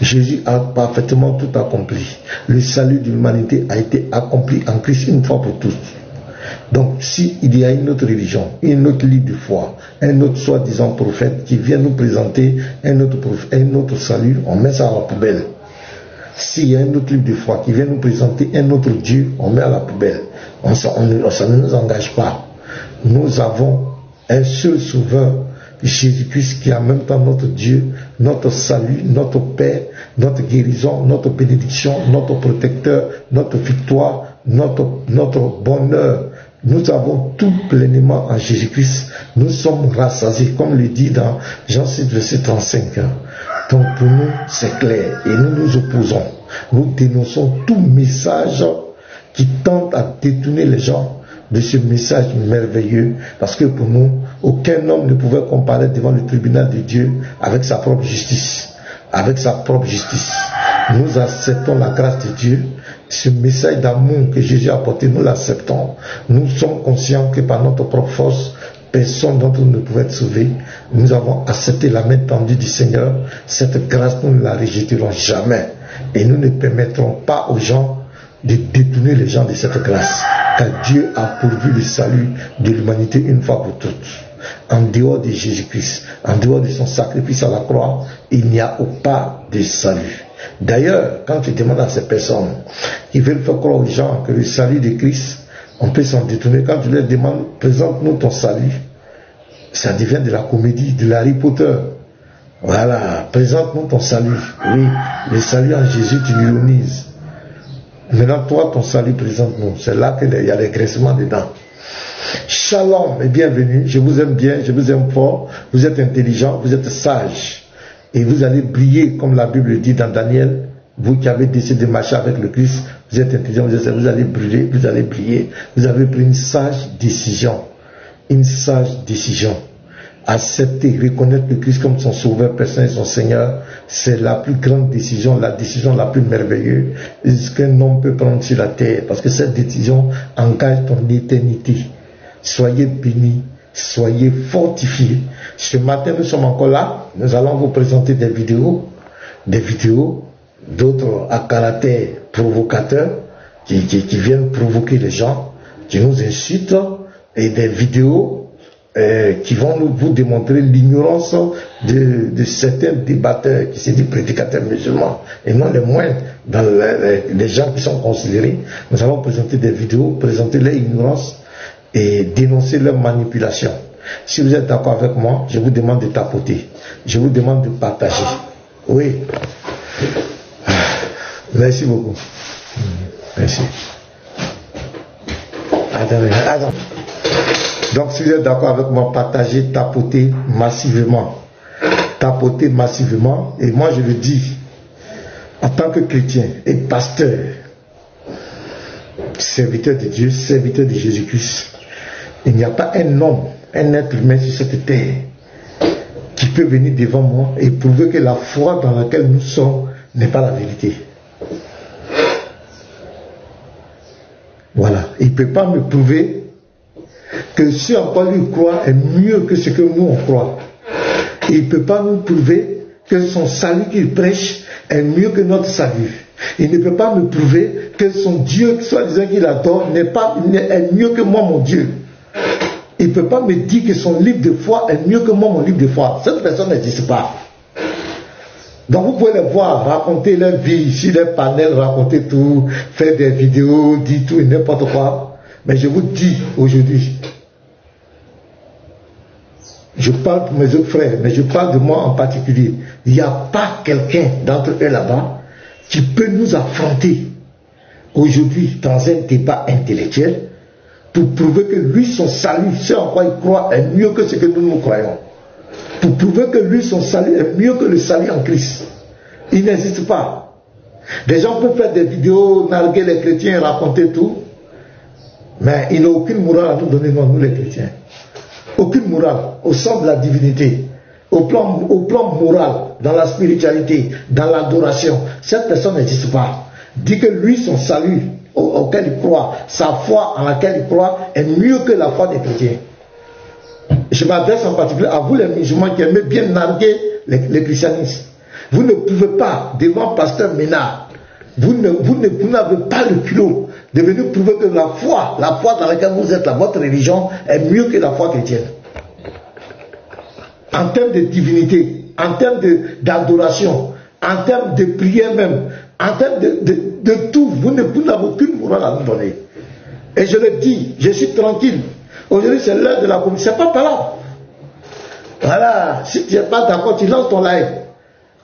Jésus a parfaitement tout accompli. Le salut de l'humanité a été accompli en Christ une fois pour toutes. Donc, s'il y a une autre religion, une autre livre de foi, un autre soi-disant prophète qui vient nous présenter un autre salut, on met ça à la poubelle. S'il y a un autre livre de foi qui vient nous présenter un autre Dieu, on met à la poubelle. Ça ne nous engage pas. Nous avons un seul sauveur, Jésus-Christ, qui est en même temps notre Dieu, notre salut, notre paix, notre guérison, notre bénédiction, notre protecteur, notre victoire, notre bonheur. Nous avons tout pleinement en Jésus-Christ. Nous sommes rassasiés, comme le dit dans Jean 6, verset 35. Donc pour nous, c'est clair. Et nous nous opposons. Nous dénonçons tout message qui tente à détourner les gens de ce message merveilleux. Parce que pour nous, aucun homme ne pouvait comparaître devant le tribunal de Dieu avec sa propre justice. Avec sa propre justice. Nous acceptons la grâce de Dieu. Ce message d'amour que Jésus a apporté, nous l'acceptons. Nous sommes conscients que par notre propre force, personne d'entre nous ne pouvait être sauvé. Nous avons accepté la main tendue du Seigneur. Cette grâce, nous ne la rejetterons jamais. Et nous ne permettrons pas aux gens de détourner les gens de cette grâce. Car Dieu a pourvu le salut de l'humanité une fois pour toutes. En dehors de Jésus-Christ, en dehors de son sacrifice à la croix, il n'y a pas de salut. D'ailleurs, quand tu demandes à ces personnes qui veulent faire croire aux gens que le salut de Christ, on peut s'en détourner, quand tu leur demandes, présente-nous ton salut, ça devient de la comédie, de l'Harry Potter. Voilà, présente-nous ton salut. Oui, le salut en Jésus, tu l'ironises. Maintenant, toi, ton salut, présente-nous. C'est là qu'il y a les graissements dedans. Shalom et bienvenue. Je vous aime bien, je vous aime fort. Vous êtes intelligent, vous êtes sage. Et vous allez briller, comme la Bible dit dans Daniel. Vous qui avez décidé de marcher avec le Christ, vous êtes intelligent, vous allez briller, vous allez briller. Vous avez pris une sage décision. Une sage décision. Accepter, reconnaître le Christ comme son sauveur personnel et son Seigneur, c'est la plus grande décision, la décision la plus merveilleuse qu'un homme peut prendre sur la terre. Parce que cette décision engage ton éternité. Soyez bénis, soyez fortifiés. Ce matin, nous sommes encore là. Nous allons vous présenter des vidéos, d'autres à caractère provocateur, qui viennent provoquer les gens, qui nous insultent, et des vidéos qui vont vous démontrer l'ignorance de certains débatteurs qui se disent prédicateurs musulmans, et non les moindres dans les gens qui sont considérés. Nous allons présenter des vidéos, présenter leur ignorance et dénoncer leur manipulation. Si vous êtes d'accord avec moi, je vous demande de tapoter. Je vous demande de partager. Oui. Merci beaucoup. Merci. Attends. Donc si vous êtes d'accord avec moi, partagez, tapotez massivement. Tapotez massivement. Et moi je le dis, en tant que chrétien et pasteur, serviteur de Dieu, serviteur de Jésus-Christ, il n'y a pas un homme, un être humain sur cette terre qui peut venir devant moi et prouver que la foi dans laquelle nous sommes n'est pas la vérité. Voilà. Il ne peut pas me prouver que ce en quoi lui croit est mieux que ce que nous on croit. Il ne peut pas nous prouver que son salut qu'il prêche est mieux que notre salut. Il ne peut pas me prouver que son Dieu, soi-disant qu'il adore, est mieux que moi mon Dieu. Il ne peut pas me dire que son livre de foi est mieux que moi mon livre de foi. Cette personne n'existe pas. Donc vous pouvez les voir raconter leur vie sur leur panel, raconter tout, faire des vidéos, dire tout et n'importe quoi. Mais je vous dis aujourd'hui, je parle pour mes autres frères, mais je parle de moi en particulier. Il n'y a pas quelqu'un d'entre eux là-bas qui peut nous affronter aujourd'hui dans un débat intellectuel pour prouver que lui, son salut, ce en quoi il croit, est mieux que ce que nous croyons. Pour prouver que lui, son salut est mieux que le salut en Christ. Il n'existe pas. Des gens peuvent faire des vidéos, narguer les chrétiens, raconter tout, mais il n'a aucune morale à nous donner, nous les chrétiens. Aucune morale au sens de la divinité, au plan moral, dans la spiritualité, dans l'adoration. Cette personne n'existe pas. Dit que lui, son salut auquel il croit, sa foi en laquelle il croit est mieux que la foi des chrétiens. Je m'adresse en particulier à vous les musulmans qui aimez bien narguer les christianistes. Vous ne pouvez pas, devant Pasteur Ménard, vous n'avez pas le culot de venir prouver que la foi dans laquelle vous êtes, votre religion, est mieux que la foi chrétienne. En termes de divinité, en termes d'adoration, en termes de prière même, en termes de tout, vous n'avez aucune morale à nous donner. Et je le dis, je suis tranquille. Aujourd'hui, c'est l'heure de la commission. C'est pas par là. Voilà, si tu n'es pas d'accord, tu lances ton live.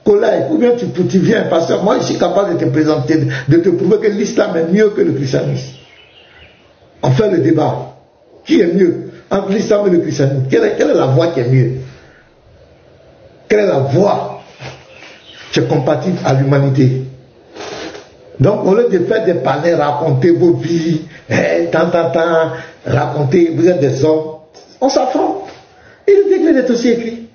Ou bien tu viens, parce que moi je suis capable de te présenter, de te prouver que l'islam est mieux que le christianisme. On fait le débat. Qui est mieux entre l'islam et le christianisme? Quelle est la voie qui est mieux? Quelle est la voie qui est compatible à l'humanité? Donc au lieu de faire des panels, raconter vos vies, raconter, vous êtes des hommes, on s'affronte. Et le décret est aussi écrit.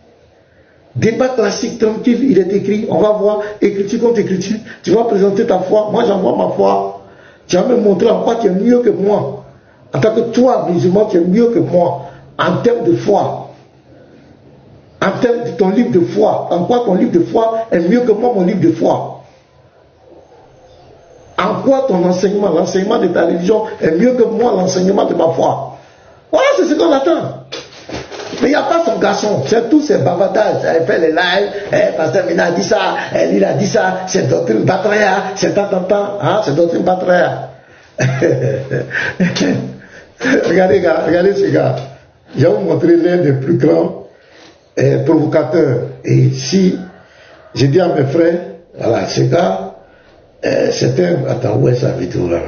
Débat classique, tranquille, il est écrit, on va voir, écriture contre écriture, tu vas présenter ta foi, moi j'envoie ma foi, tu vas me montrer en quoi tu es mieux que moi, en tant que toi, musulman, tu es mieux que moi, en termes de foi, en termes de ton livre de foi, en quoi ton livre de foi est mieux que moi, mon livre de foi, en quoi ton enseignement, l'enseignement de ta religion est mieux que moi, l'enseignement de ma foi. Voilà, c'est ce qu'on attend. Mais il n'y a pas son garçon, c'est tous ces bavardages. Elle fait les lives, Pasteur Mina a dit ça, il a dit ça, c'est doctrine Batraya, c'est tant, hein, c'est doctrine Batraya. regardez ce gars. Je vais vous montrer l'un des plus grands provocateurs. Et si j'ai dit à mes frères, voilà, ce gars, c'est un. Attends, où est sa vidéo là?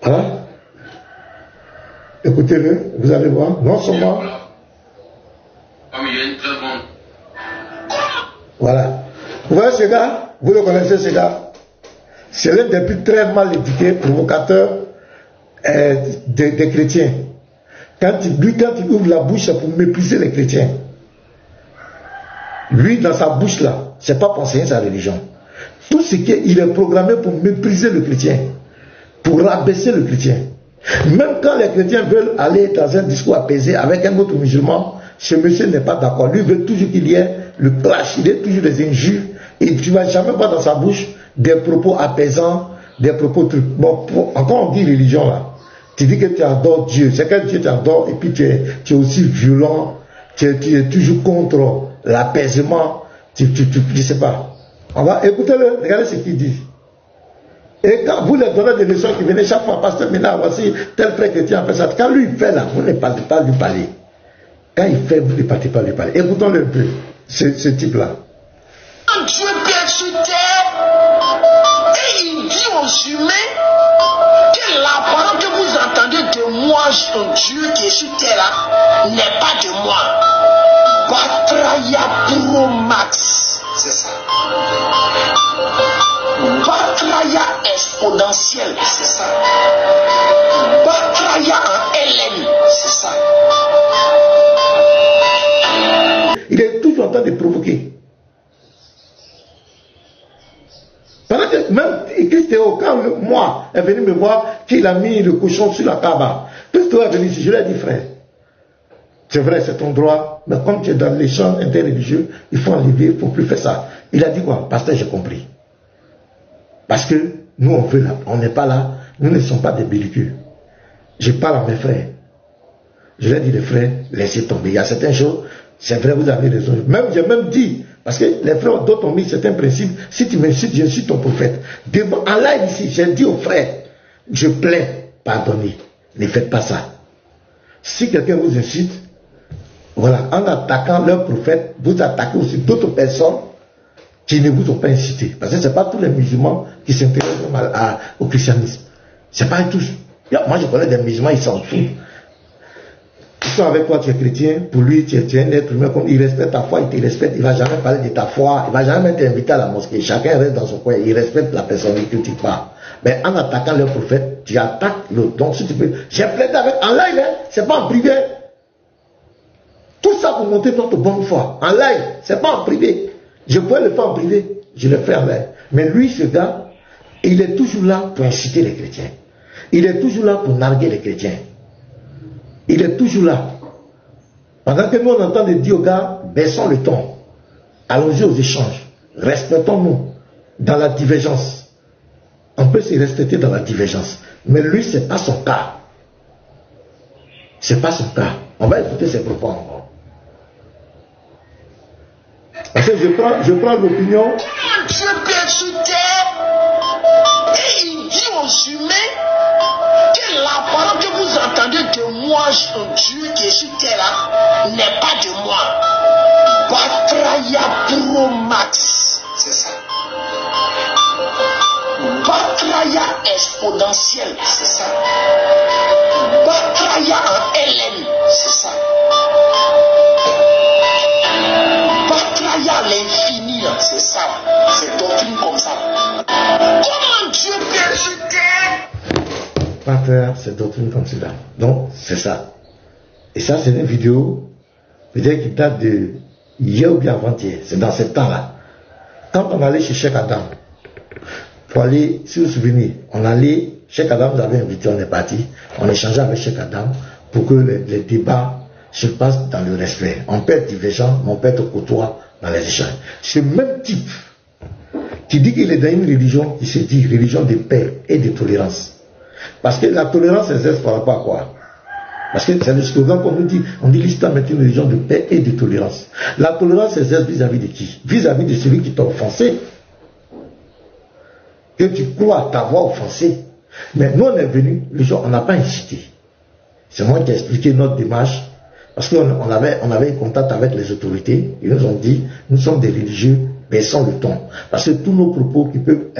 Voilà. Écoutez-le, vous allez voir, non seulement. Voilà. Vous voyez ce gars? Vous le connaissez ce gars? C'est l'un des plus très mal éduqués provocateurs des chrétiens. Quand il ouvre la bouche, c'est pour mépriser les chrétiens. Lui, dans sa bouche là, c'est pas pour enseigner sa religion. Tout ce qu'il est programmé pour mépriser le chrétien, pour rabaisser le chrétien. Même quand les chrétiens veulent aller dans un discours apaisé avec un autre musulman, ce monsieur n'est pas d'accord. Lui veut toujours qu'il y ait le clash, il y ait toujours des injures. Et tu ne vas jamais voir dans sa bouche des propos apaisants, des propos trucs. Bon, encore on dit religion là. Tu dis que tu adores Dieu, c'est quel Dieu tu adores, et puis tu es aussi violent, tu es toujours contre l'apaisement, je ne sais pas. On va écouter-le, regardez ce qu'il dit. Et quand vous leur donnez des leçons qui venaient chaque fois, Pasteur Ménard, voici tel frère chrétien fait ça. Quand lui il fait là, vous ne partez pas lui parler. Quand il fait, vous ne partez pas lui parler. Écoutons-le un peu, ce type-là. Dieu vient sur terre et il dit aux humains que la parole que vous entendez de moi, son Dieu qui est sur terre là, n'est pas de moi. Batraya Pro Max. C'est ça. Batraya exponentielle, c'est ça. Batraya en LN, c'est ça. Il est toujours en train de provoquer. Pendant que même Christéo, quand moi est venu me voir qu'il a mis le cochon sur la table, Christéo est venu ici, je lui ai dit frère, c'est vrai, c'est ton droit, mais comme tu es dans les champs interreligieux, il faut enlever, il ne faut plus faire ça. Il a dit quoi? Pasteur, j'ai compris. Parce que nous, on veut là, on n'est pas là, nous ne sommes pas des belliqueux. Je parle à mes frères. Je leur dis, les frères, laissez tomber. Il y a certaines choses, c'est vrai, vous avez raison. J'ai même dit, parce que les frères d'autres ont mis certains principes, si tu m'insultes, je suis ton prophète. En live ici, j'ai dit aux frères, je plains, pardonnez, ne faites pas ça. Si quelqu'un vous insulte, voilà, en attaquant leur prophète, vous attaquez aussi d'autres personnes qui ne vous ont pas incité. Parce que ce n'est pas tous les musulmans qui s'intéressent au christianisme. Ce n'est pas tous. Moi, je connais des musulmans, ils s'en foutent. Ils sont avec toi, tu es chrétien, pour lui, tu es un être humain, comme il respecte ta foi, il te respecte, il ne va jamais parler de ta foi, il ne va jamais t'inviter à la mosquée. Chacun reste dans son coin, il respecte la personne, il ne critique pas. Mais en attaquant leur prophète, tu attaques l'autre. Donc, si tu peux, j'ai plaidé avec, en live, hein, ce n'est pas en privé. Tout ça pour montrer notre bonne foi. En live, ce n'est pas en privé. Je pourrais le faire en privé, je le fais en live. Mais lui, ce gars, il est toujours là pour inciter les chrétiens. Il est toujours là pour narguer les chrétiens. Il est toujours là. Pendant que nous on entend dire aux gars, baissons le ton. Allons-y aux échanges. Respectons-nous dans la divergence. On peut se respecter dans la divergence. Mais lui, ce n'est pas son cas. Ce n'est pas son cas. On va écouter ses propos encore. Parce que je prends l'opinion. Dieu vient sur terre et il dit aux humains que la parole que vous entendez de moi, son Dieu qui est sur terre là, n'est pas de moi. Batraya Pro Max, c'est ça. Batraya exponentielle, c'est ça. Batraya en LN, c'est ça. Batraya à l'infini, c'est ça. C'est doctrine comme ça. Comment Dieu vient sur terre? Batraya, c'est doctrine comme cela. Donc, c'est ça. Et ça, c'est une vidéo, peut-être qui date de hier ou bien avant-hier. C'est dans ce temps-là. Quand on allait chez Cheikh Adam, pour aller, si vous vous souvenez, on allait, Cheikh Adam nous avait invité, on est parti, on échangeait avec Cheikh Adam pour que les débats se passent dans le respect. On peut être divergent, mais on peut être côtoie dans les échanges. Ce même type qui dit qu'il est dans une religion qui se dit religion de paix et de tolérance. Parce que la tolérance exerce par rapport à quoi? Parce que c'est le slogan qu'on nous dit, on dit l'islam est une religion de paix et de tolérance. La tolérance exerce vis-à-vis de qui? Vis-à-vis de celui qui t'a offensé. Que tu crois t'avoir offensé. Mais nous on est venus, les gens, on n'a pas incité. C'est moi qui ai expliqué notre démarche. Parce qu'on avait contact avec les autorités. Ils nous ont dit, nous sommes des religieux, baissons le ton. Parce que tous nos propos qui peuvent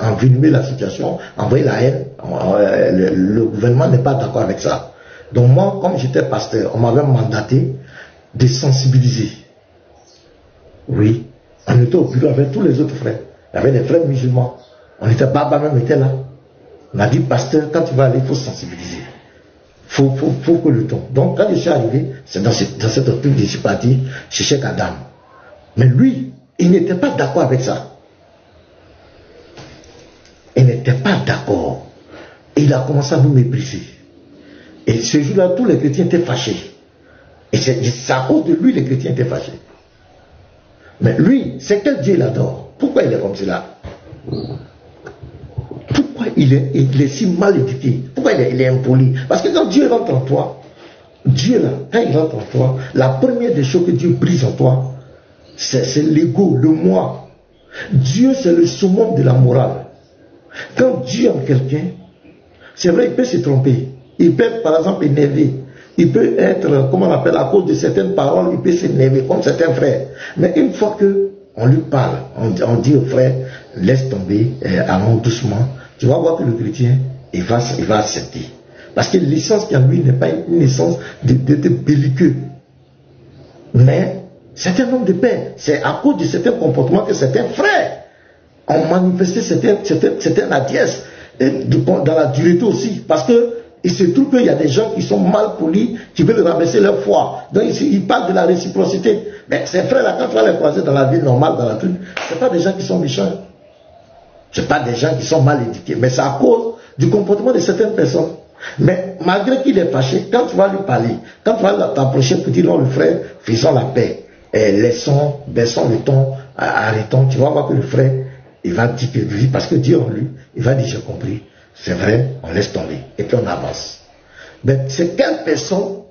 envenimer la situation, envoyer la haine, le gouvernement n'est pas d'accord avec ça. Donc moi, comme j'étais pasteur, on m'avait mandaté de sensibiliser. Oui, on était au bureau avec tous les autres frères. Il y avait des frères musulmans. On était, Baba même était là. On a dit, pasteur, quand tu vas aller, il faut sensibiliser. Faut que le ton. Donc quand je suis arrivé, c'est dans cette truc que je suis parti chez Cheikh Adam. Mais lui, il n'était pas d'accord avec ça. Il n'était pas d'accord. Et il a commencé à nous mépriser. Et ce jour-là, tous les chrétiens étaient fâchés. Et c'est à cause de lui les chrétiens étaient fâchés. Mais lui, c'est quel Dieu il adore? Pourquoi il est comme cela? Pourquoi il est si mal éduqué? Pourquoi il est impoli? Parce que quand Dieu rentre en toi, Dieu là, quand il rentre en toi, la première des choses que Dieu brise en toi, c'est l'ego, le moi. Dieu, c'est le summum de la morale. Quand Dieu aime quelqu'un, c'est vrai, il peut se tromper. Il peut être, par exemple, énervé. Il peut être, comment on appelle, à cause de certaines paroles, il peut s'énerver, comme certains frères. Mais une fois qu'on lui parle, on dit au frère, laisse tomber, allons doucement, tu vas voir que le chrétien, il va accepter. Parce que l'essence qui en lui n'est pas une essence de belliqueux. Mais c'est un homme de paix. C'est à cause de certains comportements que certains frères ont manifesté certaines hardiesses dans la dureté aussi. Parce que il se trouve qu'il y a des gens qui sont mal polis, qui veulent rabaisser leur foi. Donc ils parlent de la réciprocité. Mais ces frères-là, quand tu vas les croiser dans la vie normale, dans la truc, ce n'est pas des gens qui sont méchants. Ce n'est pas des gens qui sont mal éduqués. Mais c'est à cause du comportement de certaines personnes. Mais malgré qu'il est fâché, quand tu vas lui parler, quand tu vas t'approcher pour dire non, le frère, faisons la paix, baissons le ton, arrêtons, tu vas voir que le frère, il va dire que lui, parce que Dieu en lui, il va dire j'ai compris. C'est vrai, on laisse tomber. Et puis on avance. Mais c'est quelle personne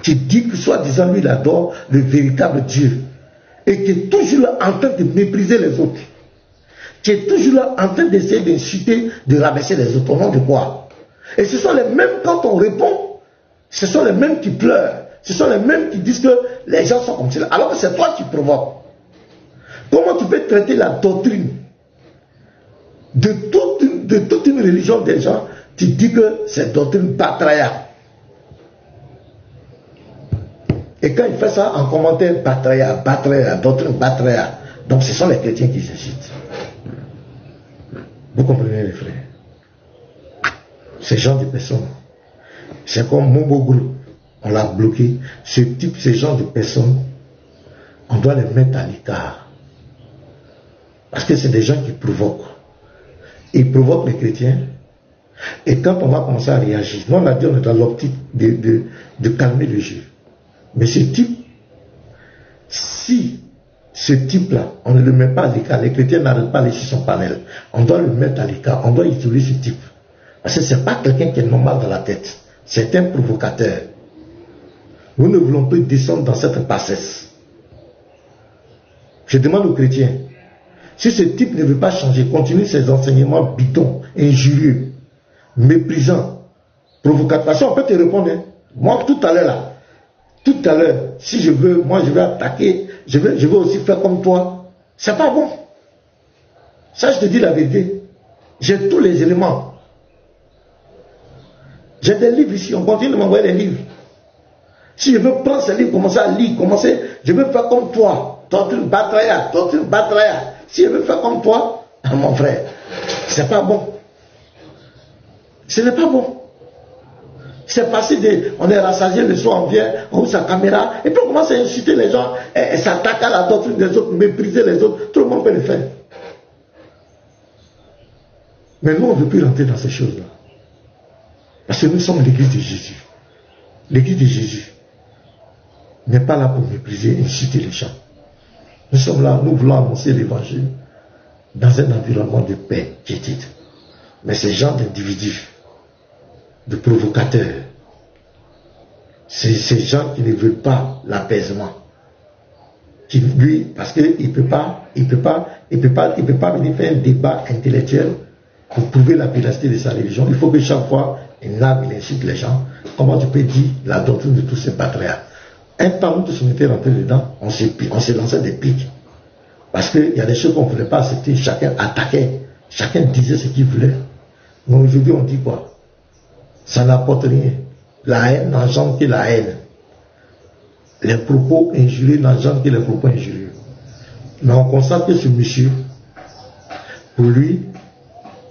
qui dit que soi-disant lui il adore le véritable Dieu et qui est toujours là en train de mépriser les autres, qui est toujours là en train d'essayer d'insulter, de rabaisser les autres. Au nom de quoi? Et ce sont les mêmes, quand on répond, ce sont les mêmes qui pleurent. Ce sont les mêmes qui disent que les gens sont comme cela. Alors que c'est toi qui provoques. Comment tu peux traiter la doctrine de toute une religion des gens, tu dis que c'est doctrine Batraya. Et quand il fait ça en commentaire, Batraya, doctrine Batraya. Donc ce sont les chrétiens qui s'agitent. Vous comprenez les frères? Ces gens de personnes, c'est comme mon beau groupe, on l'a bloqué. Ces gens de personnes, on doit les mettre à l'écart. Parce que c'est des gens qui provoquent. Ils provoquent les chrétiens. Et quand on va commencer à réagir, nous on a dit on est dans l'optique de calmer le jeu. Mais ce type, si ce type-là, on ne le met pas à l'écart, les chrétiens n'arrêtent pas à aller sur son panel, on doit le mettre à l'écart, on doit isoler ce type. Parce que ce n'est pas quelqu'un qui est normal dans la tête, c'est un provocateur. Nous ne voulons plus descendre dans cette bassesse. Je demande aux chrétiens, si ce type ne veut pas changer, continue ses enseignements bidons, injurieux, méprisants, provocateurs. Parce qu'on peut te répondre, hein. Moi tout à l'heure là, tout à l'heure, si je veux, moi je vais attaquer, je veux aussi faire comme toi. C'est pas bon. Ça, je te dis la vérité. J'ai tous les éléments. J'ai des livres ici, on continue de m'envoyer des livres. Si je veux prendre ces livres, commencer à lire, je veux faire comme toi. Doctrine Batraya. Si je veux faire comme toi, mon frère, c'est pas bon. Ce n'est pas bon. C'est passé on est rassasié le soir, on vient, on ouvre sa caméra, et puis on commence à insulter les gens, et s'attaquer à la doctrine des autres, mépriser les autres, tout le monde peut le faire. Mais nous, on ne veut plus rentrer dans ces choses-là. Parce que nous sommes l'église de Jésus. L'église de Jésus n'est pas là pour mépriser, insulter les gens. Nous sommes là, nous voulons annoncer l'évangile dans un environnement de paix, quiétude. Mais ces gens d'individus, de provocateurs, ces gens qui ne veulent pas l'apaisement, qui lui, parce qu'il ne peut pas venir faire un débat intellectuel pour prouver la véracité de sa religion. Il faut que chaque fois, il incite les gens. Comment tu peux dire la doctrine de tous ces patriarches? Un temps, nous tous on était rentrés dedans, on s'est lancé des pics. Parce qu'il y a des choses qu'on ne voulait pas accepter, chacun attaquait, chacun disait ce qu'il voulait. Mais aujourd'hui, on dit quoi? Ça n'apporte rien. La haine n'engendre que la haine. Les propos injurieux n'engendrent que les propos injurieux. Mais on constate que ce monsieur, pour lui,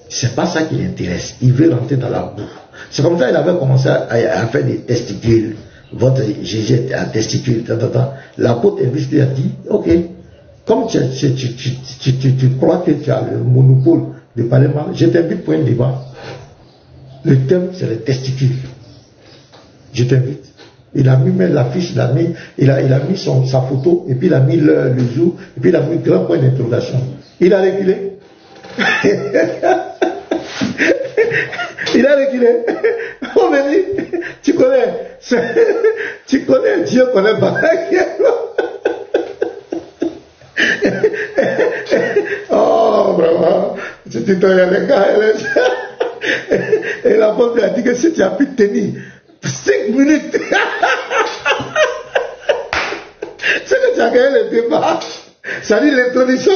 c'est pas ça qui l'intéresse. Il veut rentrer dans la boue. C'est comme ça qu'il avait commencé à faire des testicules. Votre Jésus a testicule. L'apôtre lui a dit, ok, comme tu crois que tu as le monopole de parler mal, je t'invite pour un débat. Le thème, c'est les testicules. Je t'invite. Il a mis l'affiche, il a mis sa photo, et puis il a mis le jour, et puis il a mis un grand point d'interrogation. Il a reculé. Il a reculé. On me dit, tu connais, Dieu connaît pas. Oh, vraiment. Tu te donnes les gars, et l'apôtre lui a dit que si tu as pu tenir 5 minutes, c'est que tu as gagné le débat. Ça dit l'introduction.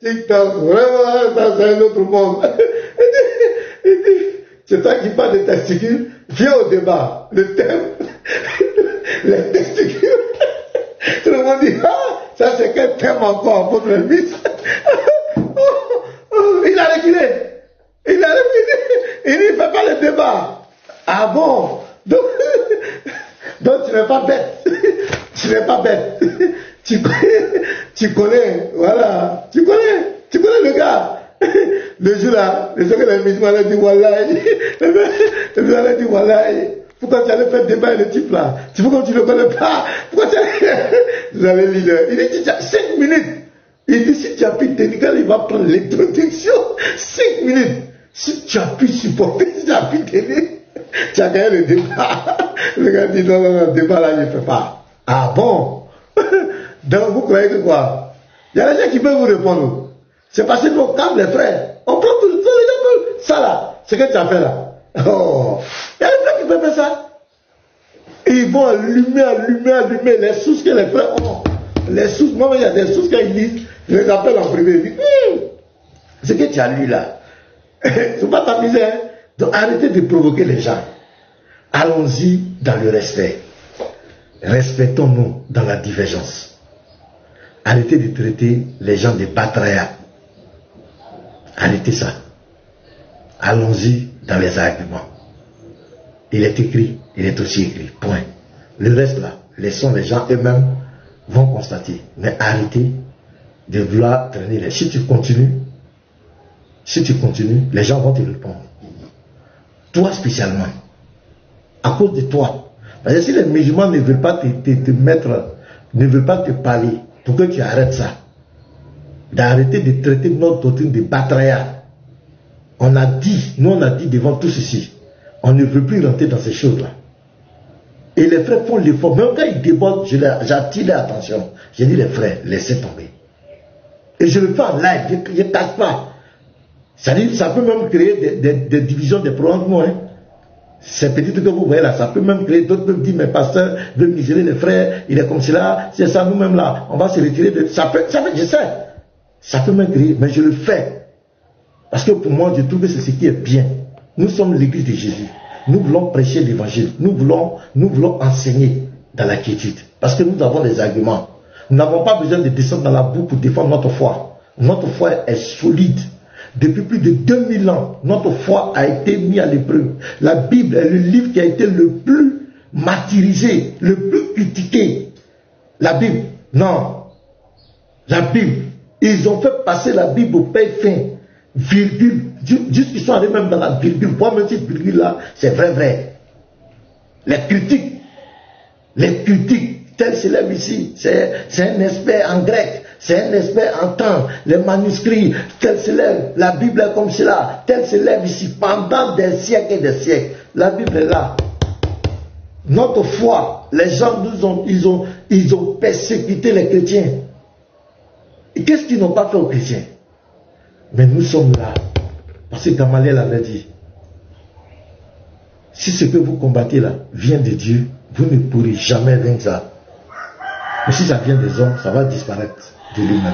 TikTok, vraiment, ça c'est un autre monde. Il dit, c'est toi qui parles de testicules, viens au débat. Le thème, les testicules. Tout le monde dit, ah, ça c'est quel thème encore pour le fils. Il a reculé. Il dit, il ne fait pas le débat. Ah bon? Donc tu n'es pas bête. Tu n'es pas bête. Tu connais, voilà. Tu connais le gars. Le jour là, le jour que les musulmans allaient dire Wallahi. Les musulmans allaient dire Wallahi. Pourquoi tu allais faire débat avec le type là? Tu vois comme tu ne le connais pas? Pourquoi tu allais... Vous avez leader. Il dit, tu as 5 minutes. Il dit, si tu as pu tenir, il va prendre l'introduction. 5 minutes. Si tu as pu supporter, si tu as pu tenir, tu as gagné le débat. Le gars dit, non, le débat là, je ne fais pas. Ah bon? Donc vous croyez que quoi? Il y a des gens qui peuvent vous répondre. C'est parce que nous, calme les frères. On prend tout les gens. Ça là, c'est ce que tu as fait là. Oh, il y a des frères qui peuvent faire ça. Ils vont allumer les sources que les frères ont. Les sources, moi, il y a des sources qu'ils lisent, je les appelle en privé. Je dis, ce que tu as lu là, c'est pas ta misère. Donc arrêtez de provoquer les gens. Allons-y dans le respect. Respectons-nous dans la divergence. Arrêtez de traiter les gens de patriarches. Arrêtez ça. Allons-y dans les arguments. Il est écrit, il est aussi écrit. Point. Le reste là, laissons les gens eux-mêmes vont constater. Mais arrêtez de vouloir traîner les... Si tu continues, les gens vont te répondre. Toi spécialement. À cause de toi. Parce que si les musulmans ne veulent pas te mettre, ne veulent pas te parler, pour que tu arrêtes ça, d'arrêter de traiter notre doctrine de batraya. On a dit, nous on a dit devant tout ceci, on ne veut plus rentrer dans ces choses-là. Et les frères font l'effort. Même quand ils débordent, j'attire l'attention. J'ai dit les frères, laissez tomber. Et je le fais en live, je ne cache pas. C'est-à-dire, ça peut même créer des divisions, des problèmes. Hein. Ces petites que vous voyez là, ça peut même créer, d'autres peuvent dire, mais pasteur veut miser les frères, il est comme cela, c'est ça, nous-mêmes là, on va se retirer de... Ça peut, je sais, ça peut même créer, mais je le fais. Parce que pour moi, je trouve que c'est ce qui est bien. Nous sommes l'église de Jésus. Nous voulons prêcher l'évangile. Nous voulons enseigner dans la quiétude. Parce que nous avons des arguments. Nous n'avons pas besoin de descendre dans la boue pour défendre notre foi. Notre foi est solide. Depuis plus de 2000 ans, notre foi a été mise à l'épreuve. La Bible est le livre qui a été le plus martyrisé, le plus critiqué. La Bible, non. La Bible, ils ont fait passer la Bible au père fin, virgule, jusqu'ils sont allés même dans la virgule. Moi, même cette virgule là, c'est vrai. Les critiques, tel s'élève ici, c'est un expert en grec. C'est un expert en temps, les manuscrits, tel s'élève, la Bible est comme cela, tel s'élève ici pendant des siècles et des siècles. La Bible est là. Notre foi, les gens ils ont persécuté les chrétiens. Et qu'est-ce qu'ils n'ont pas fait aux chrétiens? Mais nous sommes là. Parce que Gamaliel avait dit, si ce que vous combattez là vient de Dieu, vous ne pourrez jamais vaincre ça. Mais si ça vient des hommes, ça va disparaître de lui-même.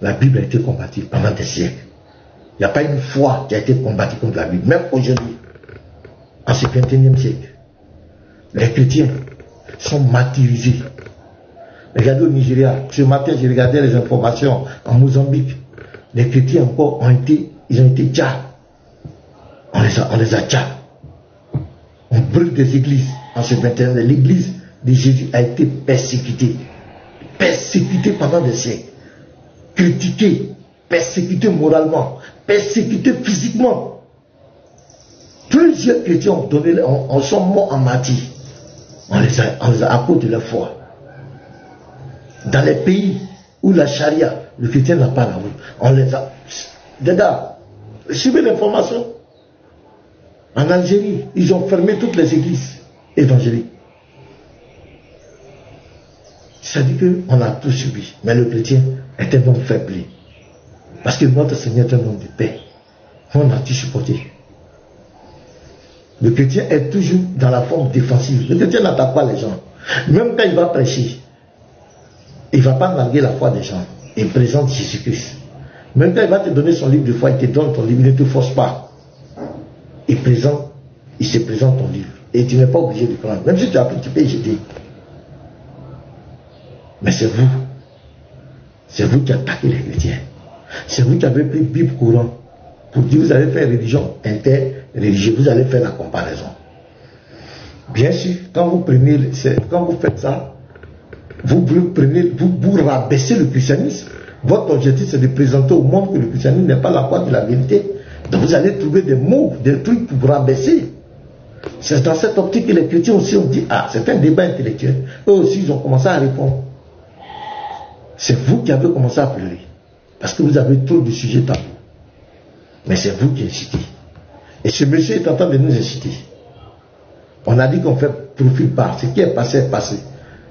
La Bible a été combattue pendant des siècles. Il n'y a pas une foi qui a été combattue contre la Bible. Même aujourd'hui, en ce 21e siècle, les chrétiens sont martyrisés. Regardez au Nigeria, ce matin j'ai regardé les informations en Mozambique. Les chrétiens encore ont été tchas. On les a tchas. On brûle des églises. En ce 21e, l'église de Jésus a été persécutée. Persécuté pendant des siècles, critiqué, persécuté moralement, persécuté physiquement. Plusieurs chrétiens sont morts en martyr. On les a à cause de leur foi. Dans les pays où la charia, le chrétien n'a pas la route, on les a. Déjà, suivez l'information. En Algérie, ils ont fermé toutes les églises évangéliques. C'est-à-dire qu'on a tout subi. Mais le chrétien est un homme faible. Parce que notre Seigneur est un homme de paix. On a tout supporté. Le chrétien est toujours dans la forme défensive. Le chrétien n'attaque pas les gens. Même quand il va prêcher, il ne va pas narguer la foi des gens. Il présente Jésus-Christ. Même quand il va te donner son livre de foi, il te donne ton livre, il ne te force pas. Il se présente ton livre. Et tu n'es pas obligé de prendre. Même si tu as pris, tu peux y jeter. Mais c'est vous. C'est vous qui attaquez les chrétiens. C'est vous qui avez pris Bible courant pour dire vous allez faire religion interreligieuse, vous allez faire la comparaison. Bien sûr, quand vous faites ça, vous rabaissez le christianisme. Votre objectif c'est de présenter au monde que le christianisme n'est pas la foi de la vérité. Donc vous allez trouver des mots, des trucs pour vous rabaisser. C'est dans cette optique que les chrétiens aussi ont dit, ah, c'est un débat intellectuel. Eux aussi ils ont commencé à répondre. C'est vous qui avez commencé à pleurer. Parce que vous avez trop de sujets tabous. Mais c'est vous qui incitez. Et ce monsieur est en train de nous inciter. On a dit qu'on fait profil bas. Ce qui est passé est passé.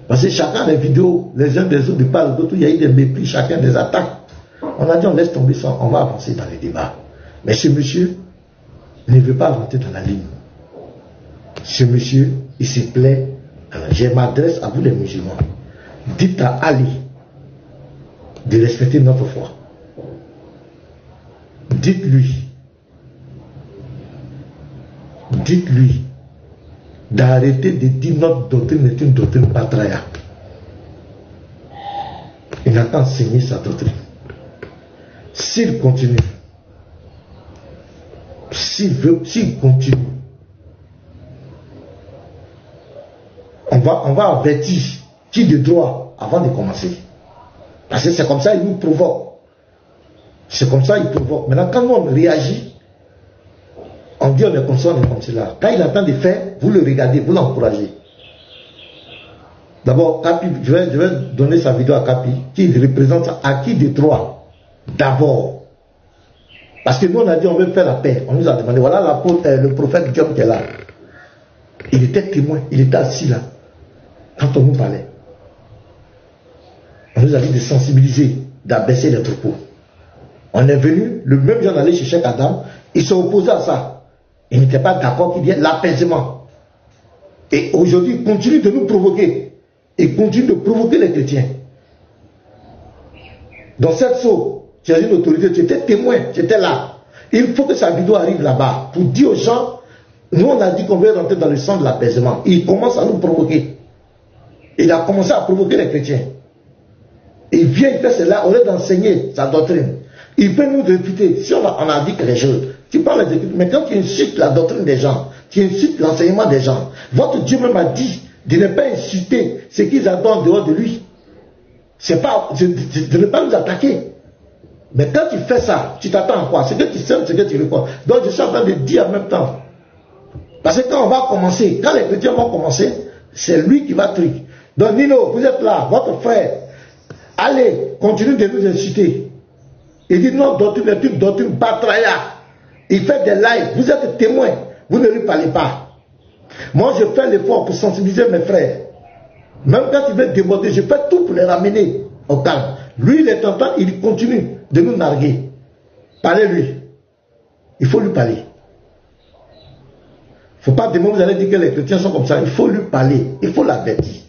Parce que chacun des vidéos, les uns des autres, de part d'autres, il y a eu des mépris, chacun des attaques. On a dit on laisse tomber ça, on va avancer dans les débats. Mais ce monsieur ne veut pas rentrer dans la ligne. Ce monsieur, il se plaît. Je m'adresse à vous les musulmans. Dites à Ali de respecter notre foi. Dites-lui d'arrêter de dire notre doctrine est une doctrine batraya. Il n'a qu'à enseigner sa doctrine. S'il continue, s'il continue, on va avertir qui de droit avant de commencer. Parce que c'est comme ça, il nous provoque. C'est comme ça, il provoque. Maintenant, quand on réagit, On dit on est comme ça, on est comme cela. Quand il attend de faire, vous le regardez, vous l'encouragez. D'abord, Capi, je vais donner sa vidéo à Capi, qui représente Aki de Troyes. D'abord. Parce que nous, on a dit on veut faire la paix. On nous a demandé, voilà le prophète John qui est là. Il était témoin, il était assis là. Quand on nous parlait. On nous a dit de sensibiliser, d'abaisser les troupeaux. On est venu, le même jour d'aller chez Cheikh Adam, ils sont opposés à ça. Ils n'étaient pas d'accord qu'il y ait l'apaisement. Et aujourd'hui, ils continuent de nous provoquer. Ils continuent de provoquer les chrétiens. Dans cette sauce, tu as une autorité, tu étais témoin, tu étais là. Il faut que sa vidéo arrive là-bas pour dire aux gens, nous on a dit qu'on veut rentrer dans le sang de l'apaisement. Il commence à nous provoquer. Il a commencé à provoquer les chrétiens. Il vient, il fait cela, au lieu d'enseigner sa doctrine. Il peut nous réfuter. Si on a dit quelque chose, tu parles de mais quand tu insultes la doctrine des gens, tu insultes l'enseignement des gens, votre Dieu même a dit de ne pas insulter ce qu'ils adorent en dehors de lui. C'est pas de ne pas nous attaquer. Mais quand tu fais ça, tu t'attends à quoi? C'est que tu sèmes, c'est que tu réponds. Donc je suis en train de dire en même temps. Parce que quand on va commencer, quand les chrétiens vont commencer, c'est lui qui va truc. Donc Nino, vous êtes là, votre frère, allez, continuez de nous insulter. Il dit non, doctrine Batraya. Il fait des lives, vous êtes témoins, vous ne lui parlez pas. Moi, je fais l'effort pour sensibiliser mes frères. Même quand il veut déborder, je fais tout pour les ramener au calme. Lui, il est tentant, il continue de nous narguer. Parlez-lui. Il faut lui parler. Il ne faut pas demander, vous allez dire que les chrétiens sont comme ça. Il faut lui parler. Il faut l'avertir.